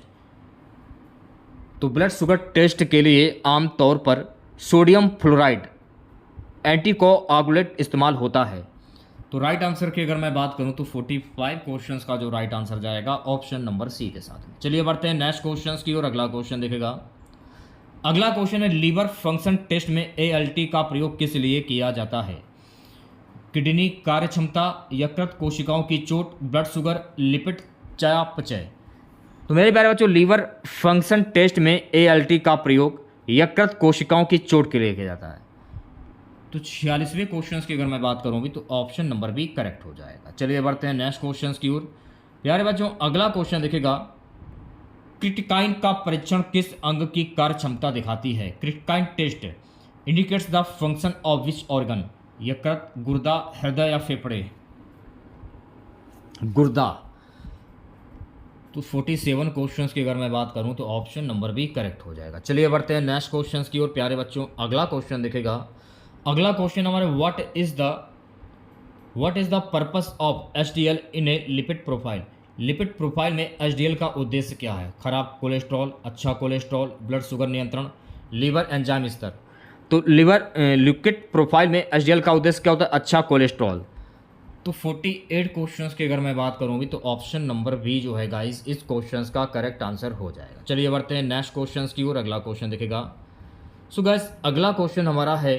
तो ब्लड शुगर टेस्ट के लिए आमतौर पर सोडियम फ्लोराइड एंटीकोआगुलेट इस्तेमाल होता है। तो राइट आंसर की अगर मैं बात करूं तो 45 क्वेश्चंस का जो राइट आंसर जाएगा ऑप्शन नंबर सी के साथ में। चलिए बढ़ते हैं नेक्स्ट क्वेश्चंस की और अगला क्वेश्चन देखेगा। अगला क्वेश्चन है लीवर फंक्शन टेस्ट में ALT का प्रयोग किस लिए किया जाता है? किडनी कार्यक्षमता, यकृत कोशिकाओं की चोट, ब्लड शुगर, लिपिड चयापचय? तो मेरे प्यारे बच्चों, लीवर फंक्शन टेस्ट में ALT का प्रयोग यकृत कोशिकाओं की चोट के लिए किया जाता है। तो 46वें क्वेश्चन की अगर मैं बात करूँ भी तो ऑप्शन नंबर बी करेक्ट हो जाएगा। चलिए बढ़ते हैं नेक्स्ट क्वेश्चन की ओर। प्यारे बच्चों अगला क्वेश्चन देखिएगा, क्रिटिकाइन का परीक्षण किस अंग की कार्य क्षमता दिखाती है? Creatinine test indicates the function of which organ? यकृत, गुर्दा, हृदय या फेफड़े? गुर्दा। तो 47 क्वेश्चंस की अगर मैं बात करूं तो ऑप्शन नंबर बी करेक्ट हो जाएगा। चलिए बढ़ते हैं नेक्स्ट क्वेश्चंस की ओर। प्यारे बच्चों अगला क्वेश्चन देखेगा, अगला क्वेश्चन हमारे what is the purpose of HDL in A lipid profile? Lipid profile में एचडीएल का उद्देश्य क्या है? खराब कोलेस्ट्रॉल, अच्छा कोलेस्ट्रॉल, ब्लड शुगर नियंत्रण, लीवर एंजाइम स्तर? तो लिपिड प्रोफाइल में एचडीएल का उद्देश्य क्या होता है? अच्छा कोलेस्ट्रॉल। तो 48 क्वेश्चंस की अगर मैं बात करूँ भी तो ऑप्शन नंबर बी जो है गाइस इस क्वेश्चंस का करेक्ट आंसर हो जाएगा। चलिए बढ़ते हैं नेक्स्ट क्वेश्चंस की ओर। अगला क्वेश्चन देखेगा, सो गाइस अगला क्वेश्चन हमारा है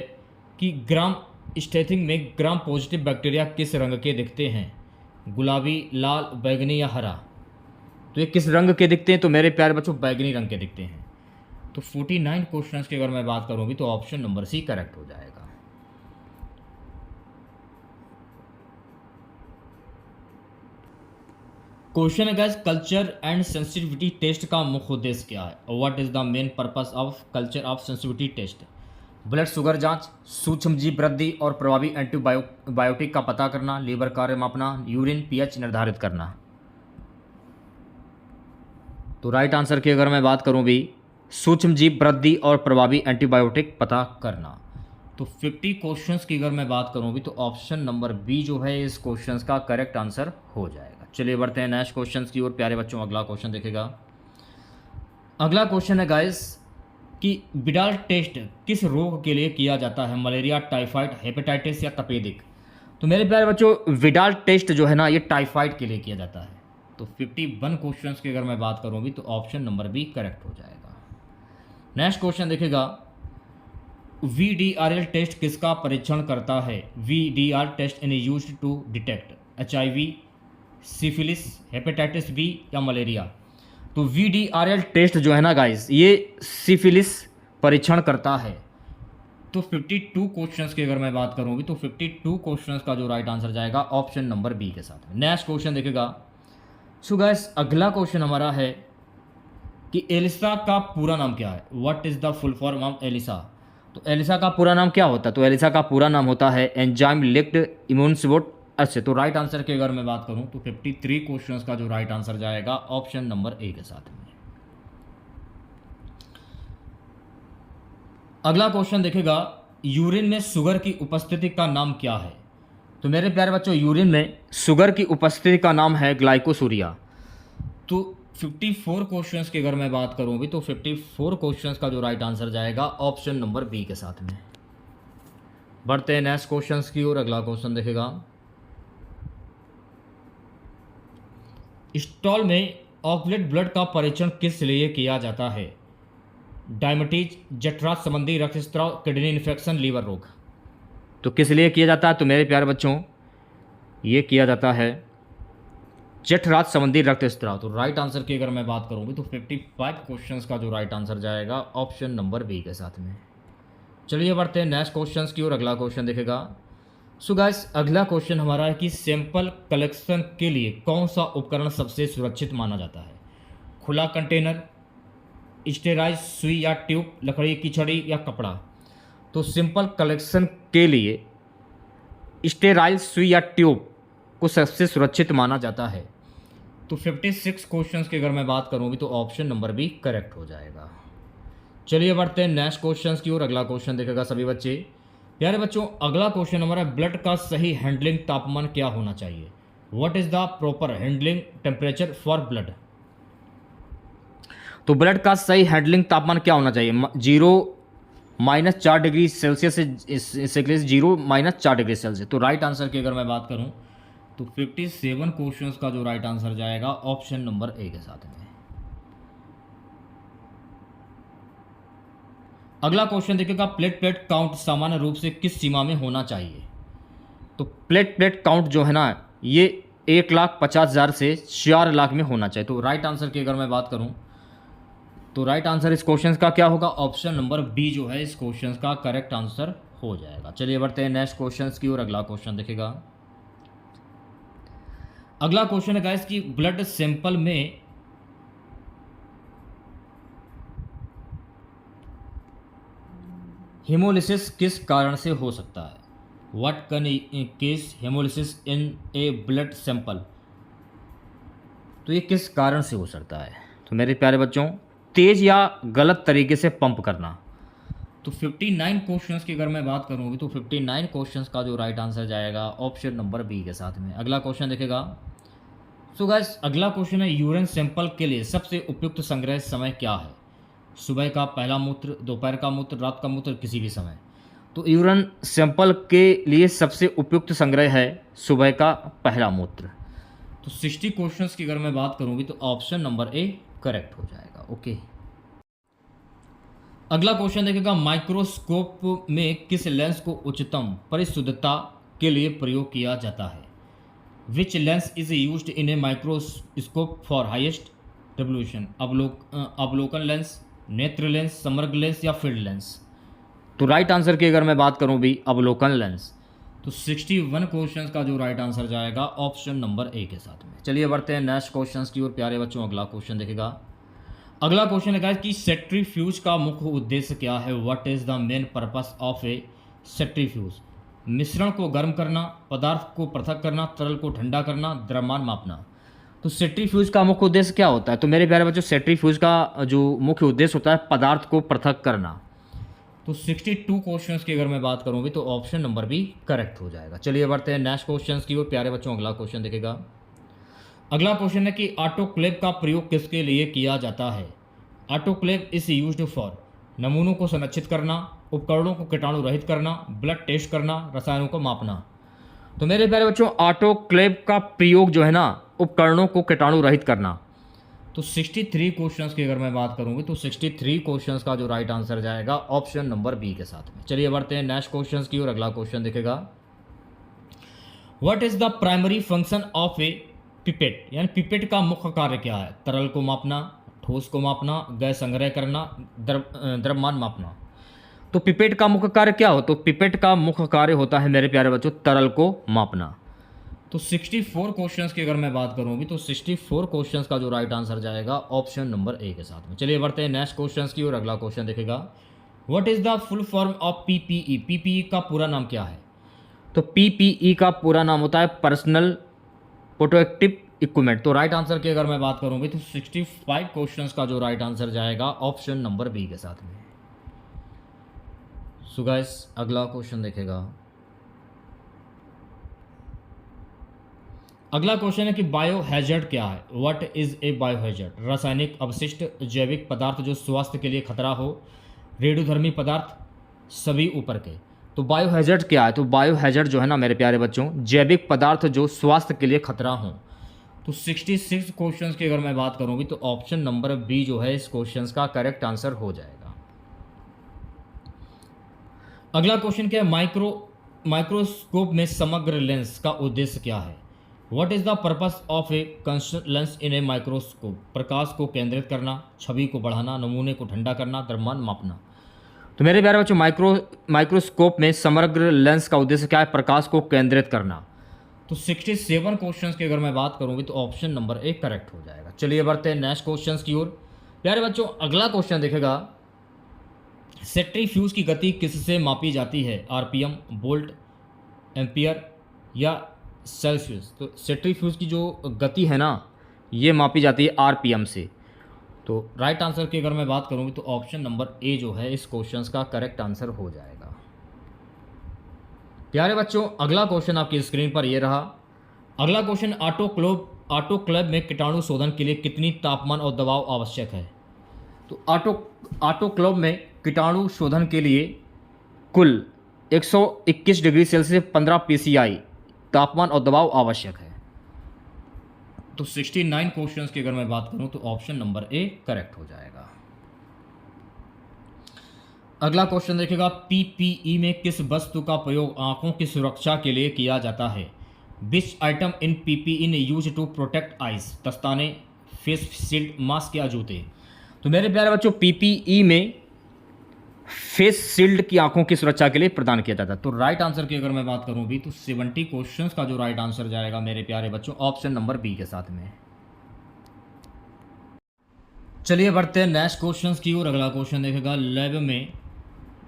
कि ग्राम स्टेथिंग में ग्राम पॉजिटिव बैक्टीरिया किस रंग के दिखते हैं? गुलाबी, लाल, बैगनी या हरा? तो ये किस रंग के दिखते हैं? तो मेरे प्यारे बच्चों बैगनी रंग के दिखते हैं। तो 49 क्वेश्चंस की अगर मैं बात करूँ भी तो ऑप्शन नंबर सी करेक्ट हो जाएगा। क्वेश्चन है guys, culture and sensitivity test का मुख्य उद्देश्य क्या है? What is the main purpose of culture of sensitivity test? Blood sugar जांच, सूक्ष्म जीव वृद्धि और प्रभावी एंटीबायोटिक का पता करना, लीवर कार्य मापना, यूरिन पीएच निर्धारित करना? तो राइट आंसर की अगर मैं बात करूं भी सूक्ष्म जीव वृद्धि और प्रभावी एंटीबायोटिक पता करना। तो 50 क्वेश्चंस की अगर मैं बात करूं भी तो ऑप्शन नंबर बी जो है इस क्वेश्चंस का करेक्ट आंसर हो जाएगा। चलिए बढ़ते हैं नेक्स्ट क्वेश्चंस की ओर। प्यारे बच्चों अगला क्वेश्चन देखेगा, अगला क्वेश्चन है गाइस कि विडाल टेस्ट किस रोग के लिए किया जाता है? मलेरिया, टाइफाइड, हेपेटाइटिस या तपेदिक? तो मेरे प्यारे बच्चों विडाल टेस्ट जो है ना ये टाइफाइड के लिए किया जाता है। तो 51 क्वेश्चंस की अगर मैं बात करूँ भी तो ऑप्शन नंबर बी करेक्ट हो जाएगा। नेक्स्ट क्वेश्चन देखेगा, VDRL टेस्ट किसका परीक्षण करता है? VDR test in used to detect HIV, syphilis, hepatitis B या मलेरिया? तो VDRL टेस्ट जो है ना गाइस ये सिफिलिस परीक्षण करता है। तो 52 क्वेश्चंस की अगर मैं बात करूँ भी तो 52 क्वेश्चंस का जो राइट आंसर जाएगा ऑप्शन नंबर बी के साथ में। नेक्स्ट क्वेश्चन देखेगा, सो गाइस अगला क्वेश्चन हमारा है कि एलिसा का पूरा नाम क्या है? What is the full form of ELISA? तो एलिसा का पूरा नाम क्या होता है? तो एलिसा का पूरा नाम होता है एंजाइम लिंक्ड इम्यून सपोर्ट। अच्छा, तो राइट आंसर की अगर मैं बात करूं तो 53 क्वेश्चंस का जो राइट आंसर जाएगा ऑप्शन नंबर ए के साथ में। अगला क्वेश्चन देखेगा, यूरिन में शुगर की उपस्थिति का नाम क्या है? तो मेरे प्यारे बच्चों यूरिन में शुगर की उपस्थिति का नाम है ग्लाइकोसूरिया। तो 54 क्वेश्चंस की अगर मैं बात करूं भी तो 54 क्वेश्चंस का जो राइट आंसर जाएगा ऑप्शन नंबर बी के साथ में। बढ़ते हैं नेक्स्ट क्वेश्चंस की ओर। अगला क्वेश्चन देखेगा, स्टॉल में ऑक्सलेट ब्लड का परीक्षण किस लिए किया जाता है? डायबिटीज, जठरांत्र संबंधी रक्तस्राव, किडनी इन्फेक्शन, लीवर रोग? तो किस लिए किया जाता है? तो मेरे प्यारे बच्चों ये किया जाता है जठरांत्र संबंधी रक्तस्राव। तो राइट आंसर की अगर मैं बात करूँ तो 55 क्वेश्चंस का जो राइट आंसर जाएगा ऑप्शन नंबर बी के साथ में। चलिए बढ़ते हैं नेक्स्ट क्वेश्चंस की ओर। अगला क्वेश्चन देखेगा, सो गाइस अगला क्वेश्चन हमारा है कि सैंपल कलेक्शन के लिए कौन सा उपकरण सबसे सुरक्षित माना जाता है? खुला कंटेनर, स्टेराइज सुई या ट्यूब, लकड़ी की छड़ी या कपड़ा? तो सैंपल कलेक्शन के लिए स्टेराइल सुई या ट्यूब को सबसे सुरक्षित माना जाता है। तो 56 क्वेश्चंस की अगर मैं बात करूं भी तो ऑप्शन नंबर बी करेक्ट हो जाएगा। चलिए बढ़ते हैं नेक्स्ट क्वेश्चंस की ओर। अगला क्वेश्चन देखेगा सभी बच्चे। प्यारे बच्चों अगला क्वेश्चन हमारा, ब्लड का सही हैंडलिंग तापमान क्या होना चाहिए? What is the proper handling temperature for blood? तो ब्लड का सही हैंडलिंग तापमान क्या होना चाहिए? 0-4 डिग्री सेल्सियस से 0-4 डिग्री सेल्सियस। तो राइट आंसर की अगर मैं बात करूं तो 57 क्वेश्चंस का जो राइट आंसर जाएगा ऑप्शन नंबर ए के साथ में। अगला क्वेश्चन देखिएगा, प्लेटलेट काउंट सामान्य रूप से किस सीमा में होना चाहिए? तो प्लेटलेट काउंट जो है ना ये 1,50,000 से 4 लाख में होना चाहिए। तो राइट आंसर की अगर मैं बात करूं तो राइट आंसर इस क्वेश्चन का क्या होगा? ऑप्शन नंबर बी जो है इस क्वेश्चन का करेक्ट आंसर हो जाएगा। चलिए बढ़ते हैं नेक्स्ट क्वेश्चन की ओर। अगला क्वेश्चन देखिएगा। अगला क्वेश्चन है गाइस कि ब्लड सैंपल में हेमोलिसिस किस कारण से हो सकता है? What can case haemolysis in A blood sample? तो ये किस कारण से हो सकता है? तो मेरे प्यारे बच्चों, तेज या गलत तरीके से पंप करना। तो 59 क्वेश्चंस की अगर मैं बात करूँगी तो 59 क्वेश्चंस का जो राइट आंसर जाएगा ऑप्शन नंबर बी के साथ में। अगला क्वेश्चन देखेगा। सो गाइस अगला क्वेश्चन है यूरिन सैंपल के लिए सबसे उपयुक्त संग्रह समय क्या है? सुबह का पहला मूत्र, दोपहर का मूत्र, रात का मूत्र, किसी भी समय। तो यूरिन सैंपल के लिए सबसे उपयुक्त संग्रह है सुबह का पहला मूत्र। तो 60 क्वेश्चंस की अगर मैं बात करूँगी तो ऑप्शन नंबर ए करेक्ट हो जाएगा। ओके। अगला क्वेश्चन देखिएगा। माइक्रोस्कोप में किस लेंस को उच्चतम परिशुद्धता के लिए प्रयोग किया जाता है? Which lens is used in a microscope for highest revolution? अवलोकन लेंस, नेत्र लेंस, समग्र लेंस या फील्ड लेंस? तो राइट आंसर की अगर मैं बात करूं भी अवलोकन लेंस। तो 61 क्वेश्चंस का जो राइट आंसर जाएगा ऑप्शन नंबर ए के साथ में। चलिए बढ़ते हैं नेक्स्ट क्वेश्चंस की ओर प्यारे बच्चों। अगला क्वेश्चन देखेगा। अगला क्वेश्चन है कि सेंट्रीफ्यूज का मुख्य उद्देश्य क्या है? What is the main purpose of A centrifuge? मिश्रण को गर्म करना, पदार्थ को पृथक करना, तरल को ठंडा करना, द्रव्यमान मापना। तो सेंट्रीफ्यूज का मुख्य उद्देश्य क्या होता है? तो मेरे प्यारे बच्चों, सेंट्रीफ्यूज का जो मुख्य उद्देश्य होता है पदार्थ को पृथक करना। तो 62 क्वेश्चंस की अगर मैं बात करूंगी तो ऑप्शन नंबर बी करेक्ट हो जाएगा। चलिए बढ़ते हैं नेक्स्ट क्वेश्चंस की ओर प्यारे बच्चों। अगला क्वेश्चन देखेगा। अगला क्वेश्चन है कि ऑटोक्लेव का प्रयोग किसके लिए किया जाता है? ऑटोक्लेव इज यूज्ड फॉर नमूनों को संरक्षित करना, उपकरणों को कीटाणु रहित करना, ब्लड टेस्ट करना, रसायनों को मापना। तो मेरे प्यारे बच्चों, ऑटोक्लेव का प्रयोग जो है ना उपकरणों को कीटाणु रहित करना। तो 63 क्वेश्चंस की अगर मैं बात करूंगी तो 63 क्वेश्चंस का जो राइट आंसर जाएगा ऑप्शन नंबर बी के साथ में। चलिए बढ़ते हैं नेक्स्ट क्वेश्चंस की ओर। अगला क्वेश्चन देखेगा। What is the primary function of A pipette? यानी पिपेट का मुख्य कार्य क्या है? तरल को मापना, ठोस को मापना, गैस संग्रह करना, द्रव्यमान मापना। तो पिपेट का मुख्य कार्य क्या हो? तो पिपेट का मुख्य कार्य होता है मेरे प्यारे बच्चों तरल को मापना। तो 64 क्वेश्चंस की अगर मैं बात करूंगी तो 64 क्वेश्चंस का जो राइट आंसर जाएगा ऑप्शन नंबर ए के साथ में। चलिए बढ़ते हैं नेक्स्ट क्वेश्चंस की ओर। अगला क्वेश्चन देखेगा। What is the full form of PPE? PPE का पूरा नाम क्या है? तो पीपीई का पूरा नाम होता है पर्सनल प्रोटेक्टिव इक्विपमेंट। तो राइट आंसर की अगर मैं बात करूंगी तो 65 क्वेश्चंस का जो राइट आंसर जाएगा ऑप्शन नंबर बी के साथ में। सो गाइस अगला क्वेश्चन देखेगा। अगला क्वेश्चन है कि बायो हैजर्ड क्या है? What is a bio hazard? रासायनिक अवशिष्ट, जैविक पदार्थ जो स्वास्थ्य के लिए खतरा हो, रेडियोधर्मी पदार्थ, सभी ऊपर के। तो बायो हैजर्ड क्या है? तो बायो हैजर्ड जो है ना मेरे प्यारे बच्चों जैविक पदार्थ जो स्वास्थ्य के लिए खतरा हो। तो 66 क्वेश्चंस की अगर मैं बात करूंगी तो ऑप्शन नंबर बी जो है इस क्वेश्चंस का करेक्ट आंसर हो जाएगा। अगला क्वेश्चन क्या है? माइक्रोस्कोप में समग्र लेंस का उद्देश्य क्या है? What is the purpose of a constant lens in a microscope? प्रकाश को केंद्रित करना, छवि को बढ़ाना, नमूने को ठंडा करना, द्रव्यमान मापना। तो मेरे प्यारे बच्चों माइक्रोस्कोप में समग्र लेंस का उद्देश्य क्या है? प्रकाश को केंद्रित करना। तो 67 क्वेश्चंस की अगर मैं बात करूंगी तो ऑप्शन नंबर ए करेक्ट हो जाएगा। चलिए बढ़ते हैं नेक्स्ट क्वेश्चंस की ओर। प्यारे बच्चों अगला क्वेश्चन देखेगा। सेंट्रीफ्यूज की गति किससे मापी जाती है? आरपीएम, वोल्ट, एम्पियर या सेल्सियस? तो सेंट्रीफ्यूज की जो गति है ना ये मापी जाती है आरपीएम से। तो राइट आंसर की अगर मैं बात करूंगी तो ऑप्शन नंबर ए जो है इस क्वेश्चंस का करेक्ट आंसर हो जाएगा। प्यारे बच्चों अगला क्वेश्चन आपकी स्क्रीन पर ये रहा। अगला क्वेश्चन ऑटोक्लेव में कीटाणु शोधन के लिए कितनी तापमान और दबाव आवश्यक है? तो ऑटोक्लेव में कीटाणु शोधन के लिए कुल 121 डिग्री सेल्सियस 15 पीसीआई तापमान और दबाव आवश्यक है। तो 69 क्वेश्चंस की अगर मैं बात करूं तो ऑप्शन नंबर ए करेक्ट हो जाएगा। अगला क्वेश्चन देखिएगा। पीपीई में किस वस्तु का प्रयोग आंखों की सुरक्षा के लिए किया जाता है? Which item in PPE use to protect eyes? दस्ताने, फेस शील्ड, मास्क या जूते? तो मेरे प्यारे बच्चों पीपीई में फेस शील्ड की आंखों की सुरक्षा के लिए प्रदान किया जाता है। तो राइट आंसर की अगर मैं बात करूं भी तो 70 क्वेश्चंस का जो राइट आंसर जाएगा मेरे प्यारे बच्चों ऑप्शन नंबर बी के साथ में। चलिए बढ़ते हैं नेक्स्ट क्वेश्चंस की ओर। अगला क्वेश्चन देखेगा, लैब में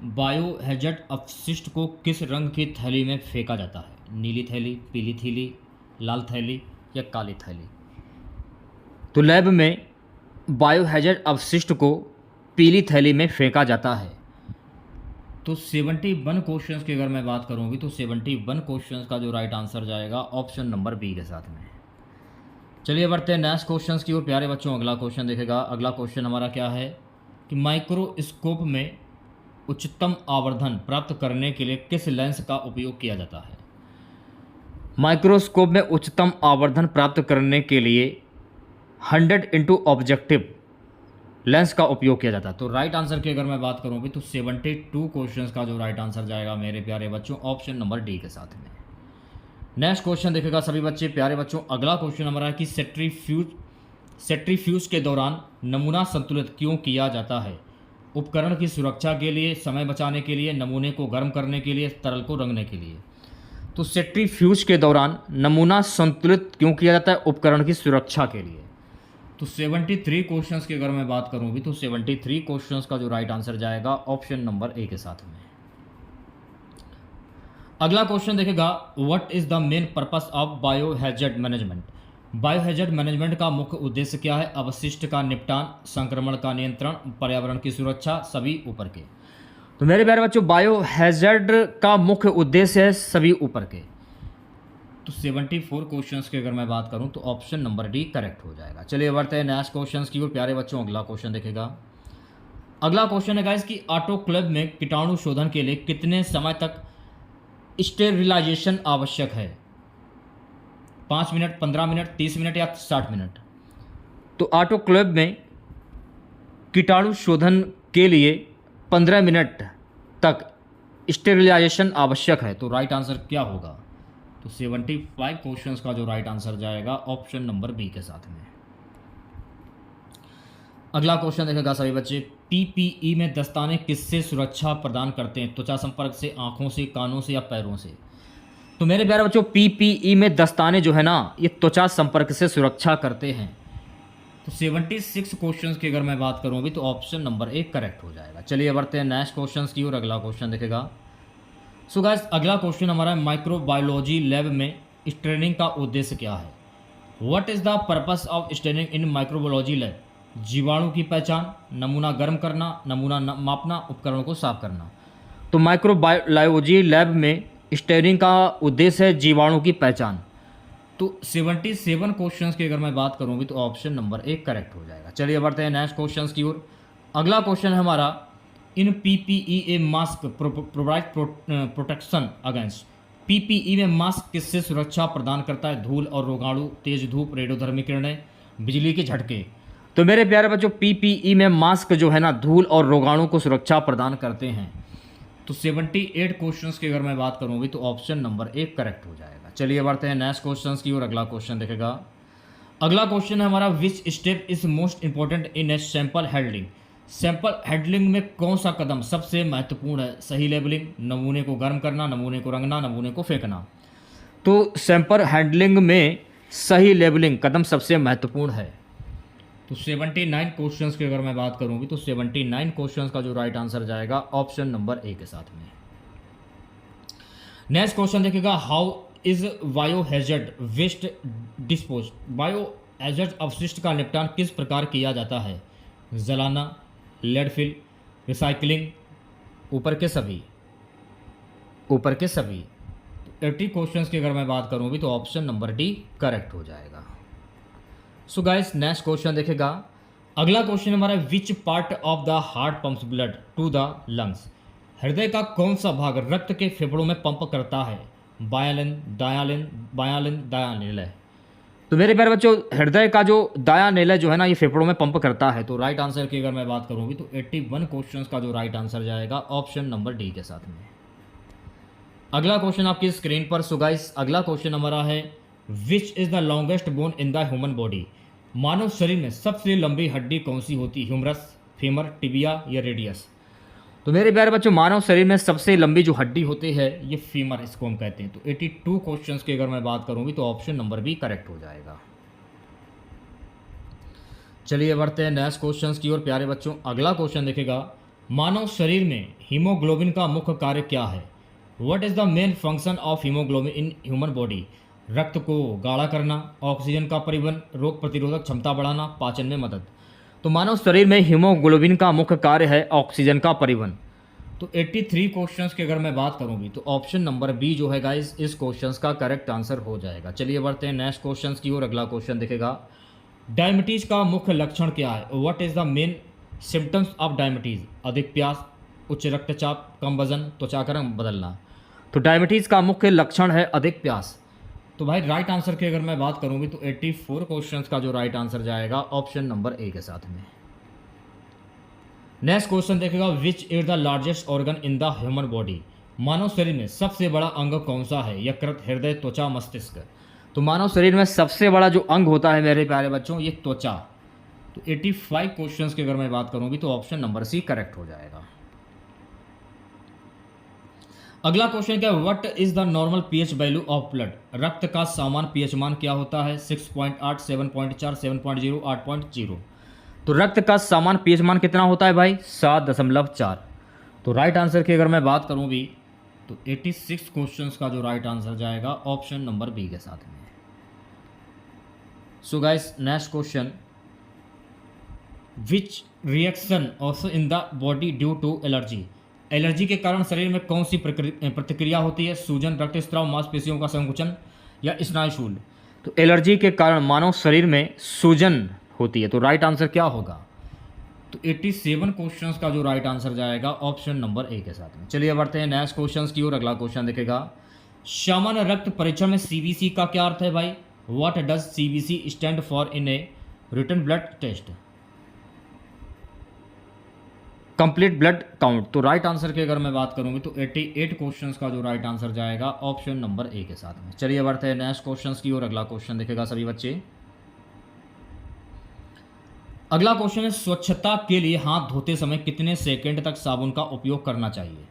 बायोहैजर्ड अपशिष्ट को किस रंग की थैली में फेंका जाता है? नीली थैली, पीली थैली, लाल थैली या काली थैली? तो लैब में बायोहैजर्ड अपशिष्ट को पीली थैली में फेंका जाता है। तो 71 क्वेश्चंस की अगर मैं बात करूँगी तो 71 क्वेश्चंस का जो राइट आंसर जाएगा ऑप्शन नंबर बी के साथ में। चलिए बढ़ते हैं नेक्स्ट क्वेश्चंस की ओर प्यारे बच्चों। अगला क्वेश्चन देखेगा, अगला क्वेश्चन हमारा क्या है कि माइक्रोस्कोप में उच्चतम आवर्धन प्राप्त करने के लिए किस लेंस का उपयोग किया जाता है? माइक्रोस्कोप में उच्चतम आवर्धन प्राप्त करने के लिए 100 इंटू ऑब्जेक्टिव लेंस का उपयोग किया जाता है। तो राइट आंसर की अगर मैं बात करूं भी तो 72 क्वेश्चंस का जो राइट आंसर जाएगा मेरे प्यारे बच्चों ऑप्शन नंबर डी के साथ में। नेक्स्ट क्वेश्चन देखेगा सभी बच्चे प्यारे बच्चों। अगला क्वेश्चन हमारा है कि सेट्रीफ्यूज के दौरान नमूना संतुलित क्यों किया जाता है? उपकरण की सुरक्षा के लिए, समय बचाने के लिए, नमूने को गर्म करने के लिए, तरल को रंगने के लिए। तो सेट्रीफ्यूज के दौरान नमूना संतुलित क्यों किया जाता है? उपकरण की सुरक्षा के लिए। तो 73 क्वेश्चंस की अगर मैं बात करूं भी तो 73 क्वेश्चंस का जो राइट आंसर जाएगा ऑप्शन नंबर ए के साथ में। अगला क्वेश्चन देखेगा, what is the main purpose of biohazard management? Biohazard management का मुख्य उद्देश्य क्या है? अवशिष्ट का निपटान, संक्रमण का नियंत्रण, पर्यावरण की सुरक्षा, सभी ऊपर के। तो मेरे प्यारे बच्चों बायोहैजर्ड का मुख्य उद्देश्य है सभी ऊपर के। तो 74 क्वेश्चंस की अगर मैं बात करूं तो ऑप्शन नंबर डी करेक्ट हो जाएगा। चलिए बढ़ते हैं नेक्स्ट क्वेश्चंस की ओर प्यारे बच्चों। अगला क्वेश्चन देखेगा, अगला क्वेश्चन है गाइस कि ऑटोक्लेव में कीटाणु शोधन के लिए कितने समय तक स्टेरिलाइजेशन आवश्यक है? 5 मिनट, 15 मिनट, 30 मिनट या 60 मिनट? तो ऑटोक्लेव में कीटाणु शोधन के लिए 15 मिनट तक स्टेरिलाइजेशन आवश्यक है। तो राइट आंसर क्या होगा? तो 75 क्वेश्चंस का जो राइट आंसर जाएगा ऑप्शन नंबर बी के साथ में। अगला क्वेश्चन देखेगा सभी बच्चे, पीपीई में दस्ताने किससे सुरक्षा प्रदान करते हैं? त्वचा संपर्क से, आंखों से, कानों से या पैरों से? तो मेरे प्यारे बच्चों पीपीई में दस्ताने जो है ना ये त्वचा संपर्क से सुरक्षा करते हैं। तो 76 क्वेश्चंस की अगर मैं बात करूं भी तो ऑप्शन नंबर ए करेक्ट हो जाएगा। चलिए बढ़ते हैं नेक्स्ट क्वेश्चंस की ओर। अगला क्वेश्चन देखेगा, सो गाइस अगला क्वेश्चन हमारा माइक्रोबायोलॉजी लैब में स्ट्रेनिंग का उद्देश्य क्या है? What is the purpose of straining in microbiology lab? जीवाणु की पहचान, नमूना गर्म करना, नमूना मापना, उपकरणों को साफ करना। तो माइक्रोबायोलॉजी लैब में स्ट्रेनिंग का उद्देश्य है जीवाणु की पहचान। तो 77 क्वेश्चंस की अगर मैं बात करूँ भी तो ऑप्शन नंबर ए करेक्ट हो जाएगा। चलिए बढ़ते हैं नेक्स्ट क्वेश्चंस की ओर। अगला क्वेश्चन है हमारा, in PPE a mask provide protection against. PPE में मास्क किससे सुरक्षा प्रदान करता है? धूल और रोगाणु, तेज धूप, रेडियोधर्मी किरणें, बिजली के झटके। तो मेरे प्यारे बच्चों पीपीई में मास्क जो है ना धूल और रोगाणु को सुरक्षा प्रदान करते हैं। तो 78 क्वेश्चंस की अगर मैं बात करूँगी तो ऑप्शन नंबर ए करेक्ट हो जाएगा। चलिए बढ़ते हैं नेक्स्ट क्वेश्चंस की ओर। अगला क्वेश्चन देखेगा, अगला क्वेश्चन है हमारा, which step is most important in a sample handling? Sample handling में कौन सा कदम सबसे महत्वपूर्ण है? सही लेबलिंग, नमूने को गर्म करना, नमूने को रंगना, नमूने को फेंकना। तो सैंपल हैंडलिंग में सही लेबलिंग कदम सबसे महत्वपूर्ण है। तो 79 क्वेश्चंस की अगर मैं बात करूँगी तो 79 क्वेश्चंस का जो राइट आंसर जाएगा ऑप्शन नंबर ए के साथ में। नेक्स्ट क्वेश्चन देखिएगा, हाउ इज बायोहैजर्ड वेस्ट डिस्पोज? बायोहैजर्ड अपशिष्ट का निपटान किस प्रकार किया जाता है? जलाना, लैंडफिल, रिसाइकलिंग, ऊपर के सभी? ऊपर के सभी। 80 क्वेश्चंस की अगर मैं बात करूँ भी तो ऑप्शन नंबर डी करेक्ट हो जाएगा। सो गाइस नेक्स्ट क्वेश्चन देखेगा, अगला क्वेश्चन हमारा, which part of the heart pumps blood to the lungs? हृदय का कौन सा भाग रक्त के फेफड़ों में पंप करता है? बायालिन, दायालिन, बायालिन, दायानिलय। तो मेरे प्यारे बच्चों हृदय का जो दायानिलय जो है ना ये फेफड़ों में पंप करता है। तो राइट आंसर की अगर मैं बात करूँगी तो 81 क्वेश्चंस का जो राइट आंसर जाएगा ऑप्शन नंबर डी के साथ में। अगला क्वेश्चन आपकी स्क्रीन पर। सो गाइस अगला क्वेश्चन हमारा है, which is the longest bone in the human body? मानव शरीर में सबसे लंबी हड्डी कौन सी होती है? ह्यूमरस, फीमर, टिबिया या रेडियस? तो मेरे प्यारे बच्चों, मानव शरीर में सबसे लंबी जो हड्डी होती है ये फीमर, इसको हम कहते हैं। तो 82 क्वेश्चंस की अगर मैं बात करूँगी तो ऑप्शन नंबर बी करेक्ट हो जाएगा। चलिए बढ़ते हैं नेक्स्ट क्वेश्चंस की ओर प्यारे बच्चों। अगला क्वेश्चन देखेगा, मानव शरीर में हीमोग्लोबिन का मुख्य कार्य क्या है? What is the main function of haemoglobin in human body? रक्त को गाढ़ा करना, ऑक्सीजन का परिवहन, रोग प्रतिरोधक क्षमता बढ़ाना, पाचन में मदद। तो मानव शरीर में हीमोग्लोबिन का मुख्य कार्य है ऑक्सीजन का परिवहन। तो 83 क्वेश्चंस की अगर मैं बात करूंगी तो ऑप्शन नंबर बी जो है गाइस इस क्वेश्चंस का करेक्ट आंसर हो जाएगा। चलिए बढ़ते हैं नेक्स्ट क्वेश्चंस की ओर। अगला क्वेश्चन देखेगा, डायबिटीज का मुख्य लक्षण क्या है? What is the main symptoms of diabetes? अधिक प्यास, उच्च रक्तचाप, कम वजन, त्वचा का रंग बदलना। तो डायबिटीज का मुख्य लक्षण है अधिक प्यास। तो भाई राइट आंसर की अगर मैं बात करूंगी तो 84 क्वेश्चंस का जो राइट आंसर जाएगा ऑप्शन नंबर ए के साथ में। नेक्स्ट क्वेश्चन देखेगा, which is the largest organ in the human body? मानव शरीर में सबसे बड़ा अंग कौन सा है? यकृत, हृदय, त्वचा, मस्तिष्क। तो मानव शरीर में सबसे बड़ा जो अंग होता है मेरे प्यारे बच्चों ये त्वचा। तो 85 क्वेश्चंस की अगर मैं बात करूंगी तो ऑप्शन नंबर सी करेक्ट हो जाएगा। अगला क्वेश्चन क्या है, what is the normal pH value of blood? रक्त का सामान्य पीएच मान क्या होता है? 6.8, 7.4, 7.0, 8.0। तो रक्त का सामान्य पीएच मान कितना होता है भाई? 7.4। तो राइट आंसर की अगर मैं बात करूं भी तो 86 क्वेश्चंस का जो राइट आंसर जाएगा ऑप्शन नंबर बी के साथ में। So guys next question, which reaction also in the body due to allergy? Allergy के कारण शरीर में कौन सी प्रतिक्रिया होती है? सूजन, रक्तस्राव, मांसपेशियों का संकुचन या स्नायुशूल? तो एलर्जी के कारण मानव शरीर में सूजन होती है। तो राइट आंसर क्या होगा? तो 87 क्वेश्चंस का जो राइट आंसर जाएगा ऑप्शन नंबर ए के साथ में। चलिए बढ़ते हैं नेक्स्ट क्वेश्चंस की ओर। अगला क्वेश्चन देखेगा, सामान्य रक्त परीक्षण में सीबीसी का क्या अर्थ है भाई? What does CBC stand for in a written blood test? Complete blood count. तो राइट आंसर की अगर मैं बात करूंगी तो 88 क्वेश्चंस का जो राइट आंसर जाएगा ऑप्शन नंबर ए के साथ में। चलिए बढ़ते हैं नेक्स्ट क्वेश्चंस की ओर। अगला क्वेश्चन देखेगा सभी बच्चे। अगला क्वेश्चन है, स्वच्छता के लिए हाथ धोते समय कितने सेकंड तक साबुन का उपयोग करना चाहिए?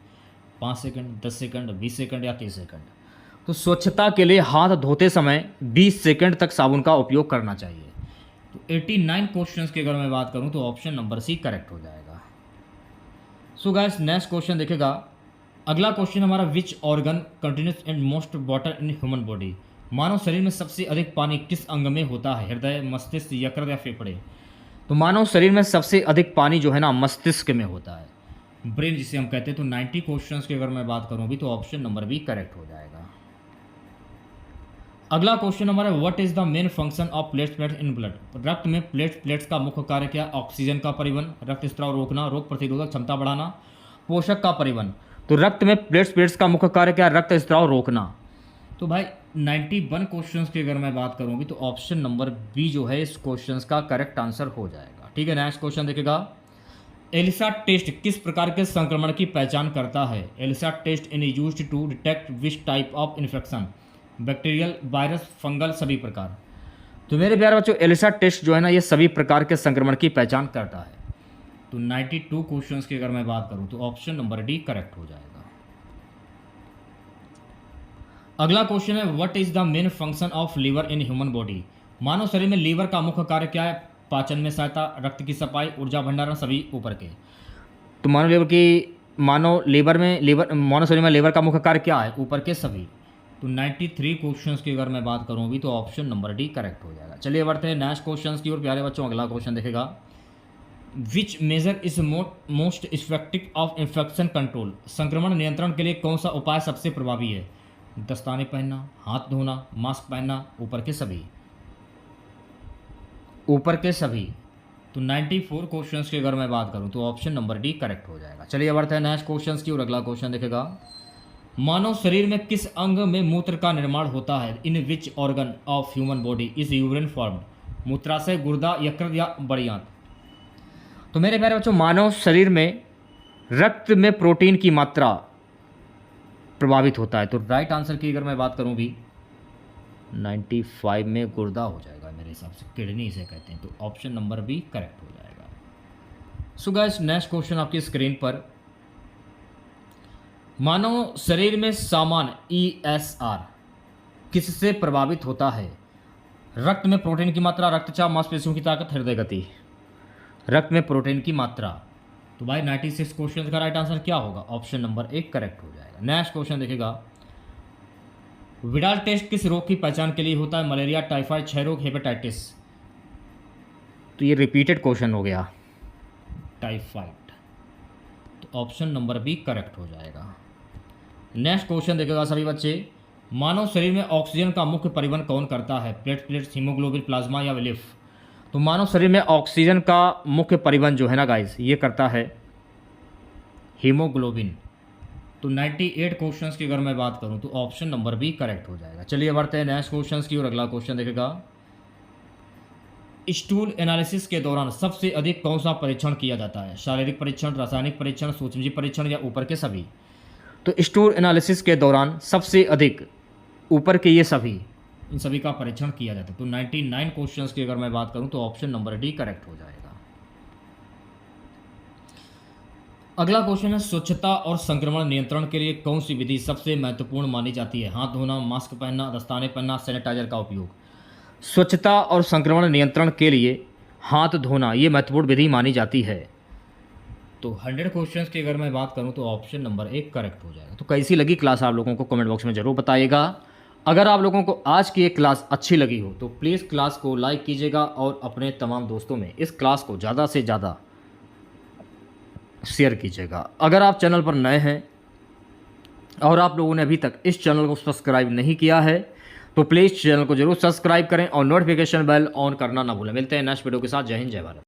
5 सेकंड, 10 सेकंड, 20 सेकंड या 30 सेकंड? तो स्वच्छता के लिए हाथ धोते समय 20 सेकंड तक साबुन का उपयोग करना चाहिए। तो 89 क्वेश्चंस की अगर मैं बात करूं तो ऑप्शन नंबर सी करेक्ट हो जाएगा। सो गाइस नेक्स्ट क्वेश्चन देखेगा, अगला क्वेश्चन हमारा, which organ continues and most water in human body? मानव शरीर में सबसे अधिक पानी किस अंग में होता है? हृदय, मस्तिष्क, यकृत या फेफड़े? तो मानव शरीर में सबसे अधिक पानी जो है ना मस्तिष्क में होता है, ब्रेन जिसे हम कहते हैं। तो 90 क्वेश्चंस की अगर मैं बात करूं भी तो ऑप्शन नंबर बी करेक्ट हो जाएगा। अगला क्वेश्चन हमारा, what is the main function of plates in blood? रक्त में प्लेट्स का मुख्य कार्य क्या? ऑक्सीजन का परिवहन, रक्तस्राव रोकना, रोग प्रतिरोधक क्षमता बढ़ाना, पोषक का परिवहन। तो रक्त में प्लेट्स का मुख्य कार्य क्या? रक्तस्राव रोकना। तो भाई 91 क्वेश्चंस की अगर मैं बात करूंगी तो ऑप्शन नंबर बी जो है इस क्वेश्चंस का करेक्ट आंसर हो जाएगा। ठीक है, नेक्स्ट क्वेश्चन देखेगा, एलिसा टेस्ट किस प्रकार के संक्रमण की पहचान करता है? ELISA test in used to detect which type of infection? Bacterial, virus, fungal, सभी प्रकार। तो मेरे प्यारे बच्चों एलिसा टेस्ट जो है ना ये सभी प्रकार के संक्रमण की पहचान करता है। तो 92 क्वेश्चंस की अगर मैं बात करूं तो ऑप्शन नंबर डी करेक्ट हो जाएगा। अगला क्वेश्चन है, what is the main function of liver in human body? मानव शरीर में लीवर का मुख्य कार्य क्या है? पाचन में सहायता, रक्त की सफाई, ऊर्जा भंडारण, सभी ऊपर के। तो मानव शरीर में लीवर का मुख्य कार्य क्या है? ऊपर के सभी। तो 93 क्वेश्चंस की अगर मैं बात करूँ भी तो ऑप्शन नंबर डी करेक्ट हो जाएगा। चलिए बढ़ते हैं नेक्स्ट क्वेश्चंस की ओर प्यारे बच्चों। अगला क्वेश्चन देखेगा, which measure is most effective of infection control? संक्रमण नियंत्रण के लिए कौन सा उपाय सबसे प्रभावी है? दस्ताने पहनना, हाथ धोना, मास्क पहनना, ऊपर के सभी। ऊपर के सभी। तो 94 क्वेश्चंस की अगर मैं बात करूं तो ऑप्शन नंबर डी करेक्ट हो जाएगा। चलिए बढ़ते हैं नेक्स्ट क्वेश्चंस की और अगला क्वेश्चन देखेगा, मानव शरीर में किस अंग में मूत्र का निर्माण होता है? In which organ of human body is urine formed? मूत्राशय, गुर्दा, यकृत या बड़ी आंत? तो मेरे प्यारे बच्चों मानव शरीर में रक्त में प्रोटीन की मात्रा प्रभावित होता है। तो राइट आंसर की अगर मैं बात करूं भी 95 में गुर्दा हो जाएगा मेरे हिसाब से, किडनी इसे कहते हैं। तो ऑप्शन नंबर बी करेक्ट हो जाएगा। सो गाइस नेक्स्ट क्वेश्चन आपकी स्क्रीन पर, मानव शरीर में सामान्य ESR किससे प्रभावित होता है? रक्त में प्रोटीन की मात्रा, रक्तचाप, मांसपेशियों की ताकत, हृदय गति। रक्त में प्रोटीन की मात्रा। तो भाई 96 क्वेश्चन का राइट आंसर क्या होगा? ऑप्शन नंबर 1 करेक्ट हो जाएगा। नेक्स्ट क्वेश्चन देखिएगा, विडाल टेस्ट किस रोग की पहचान के लिए होता है? मलेरिया, टाइफाइड, क्षय रोग, हेपेटाइटिस। तो ये रिपीटेड क्वेश्चन हो गया, टाइफाइड। तो ऑप्शन नंबर बी करेक्ट हो जाएगा। नेक्स्ट क्वेश्चन देखिएगा सभी बच्चे, मानव शरीर में ऑक्सीजन का मुख्य परिवहन कौन करता है? प्लेटलेट्स, हीमोग्लोबिन, प्लाज्मा या लिम्फ। तो मानव शरीर में ऑक्सीजन का मुख्य परिवहन जो है ना गाइस, ये करता है हीमोग्लोबिन। तो 98 क्वेश्चंस की अगर मैं बात करूं तो ऑप्शन नंबर बी करेक्ट हो जाएगा। चलिए बढ़ते हैं नेक्स्ट क्वेश्चंस की और अगला क्वेश्चन देखेगा, स्टूल एनालिसिस के दौरान सबसे अधिक कौन सा परीक्षण किया जाता है? शारीरिक परीक्षण, रासायनिक परीक्षण, सूक्ष्मजीव परीक्षण या ऊपर के सभी। तो स्टूल एनालिसिस के दौरान सबसे अधिक ऊपर के ये सभी, इन सभी का परीक्षण किया जाता है। तो 99 क्वेश्चंस की अगर मैं बात करूं तो ऑप्शन नंबर डी करेक्ट हो जाएगा। अगला क्वेश्चन है, स्वच्छता और संक्रमण नियंत्रण के लिए कौन सी विधि सबसे महत्वपूर्ण मानी जाती है? हाथ धोना, मास्क पहनना, दस्ताने पहनना, सैनिटाइजर का उपयोग। स्वच्छता और संक्रमण नियंत्रण के लिए हाथ धोना ये महत्वपूर्ण विधि मानी जाती है। तो 100 क्वेश्चंस की अगर मैं बात करूं तो ऑप्शन नंबर 1 करेक्ट हो जाएगा। तो कैसी लगी क्लास आप लोगों को कमेंट बॉक्स में जरूर बताइएगा। अगर आप लोगों को आज की ये क्लास अच्छी लगी हो तो प्लीज़ क्लास को लाइक कीजिएगा और अपने तमाम दोस्तों में इस क्लास को ज़्यादा से ज़्यादा शेयर कीजिएगा। अगर आप चैनल पर नए हैं और आप लोगों ने अभी तक इस चैनल को सब्सक्राइब नहीं किया है तो प्लीज़ चैनल को जरूर सब्सक्राइब करें और नोटिफिकेशन बेल ऑन करना ना भूलें। मिलते हैं नेक्स्ट वीडियो के साथ। जय हिंद, जय भारत।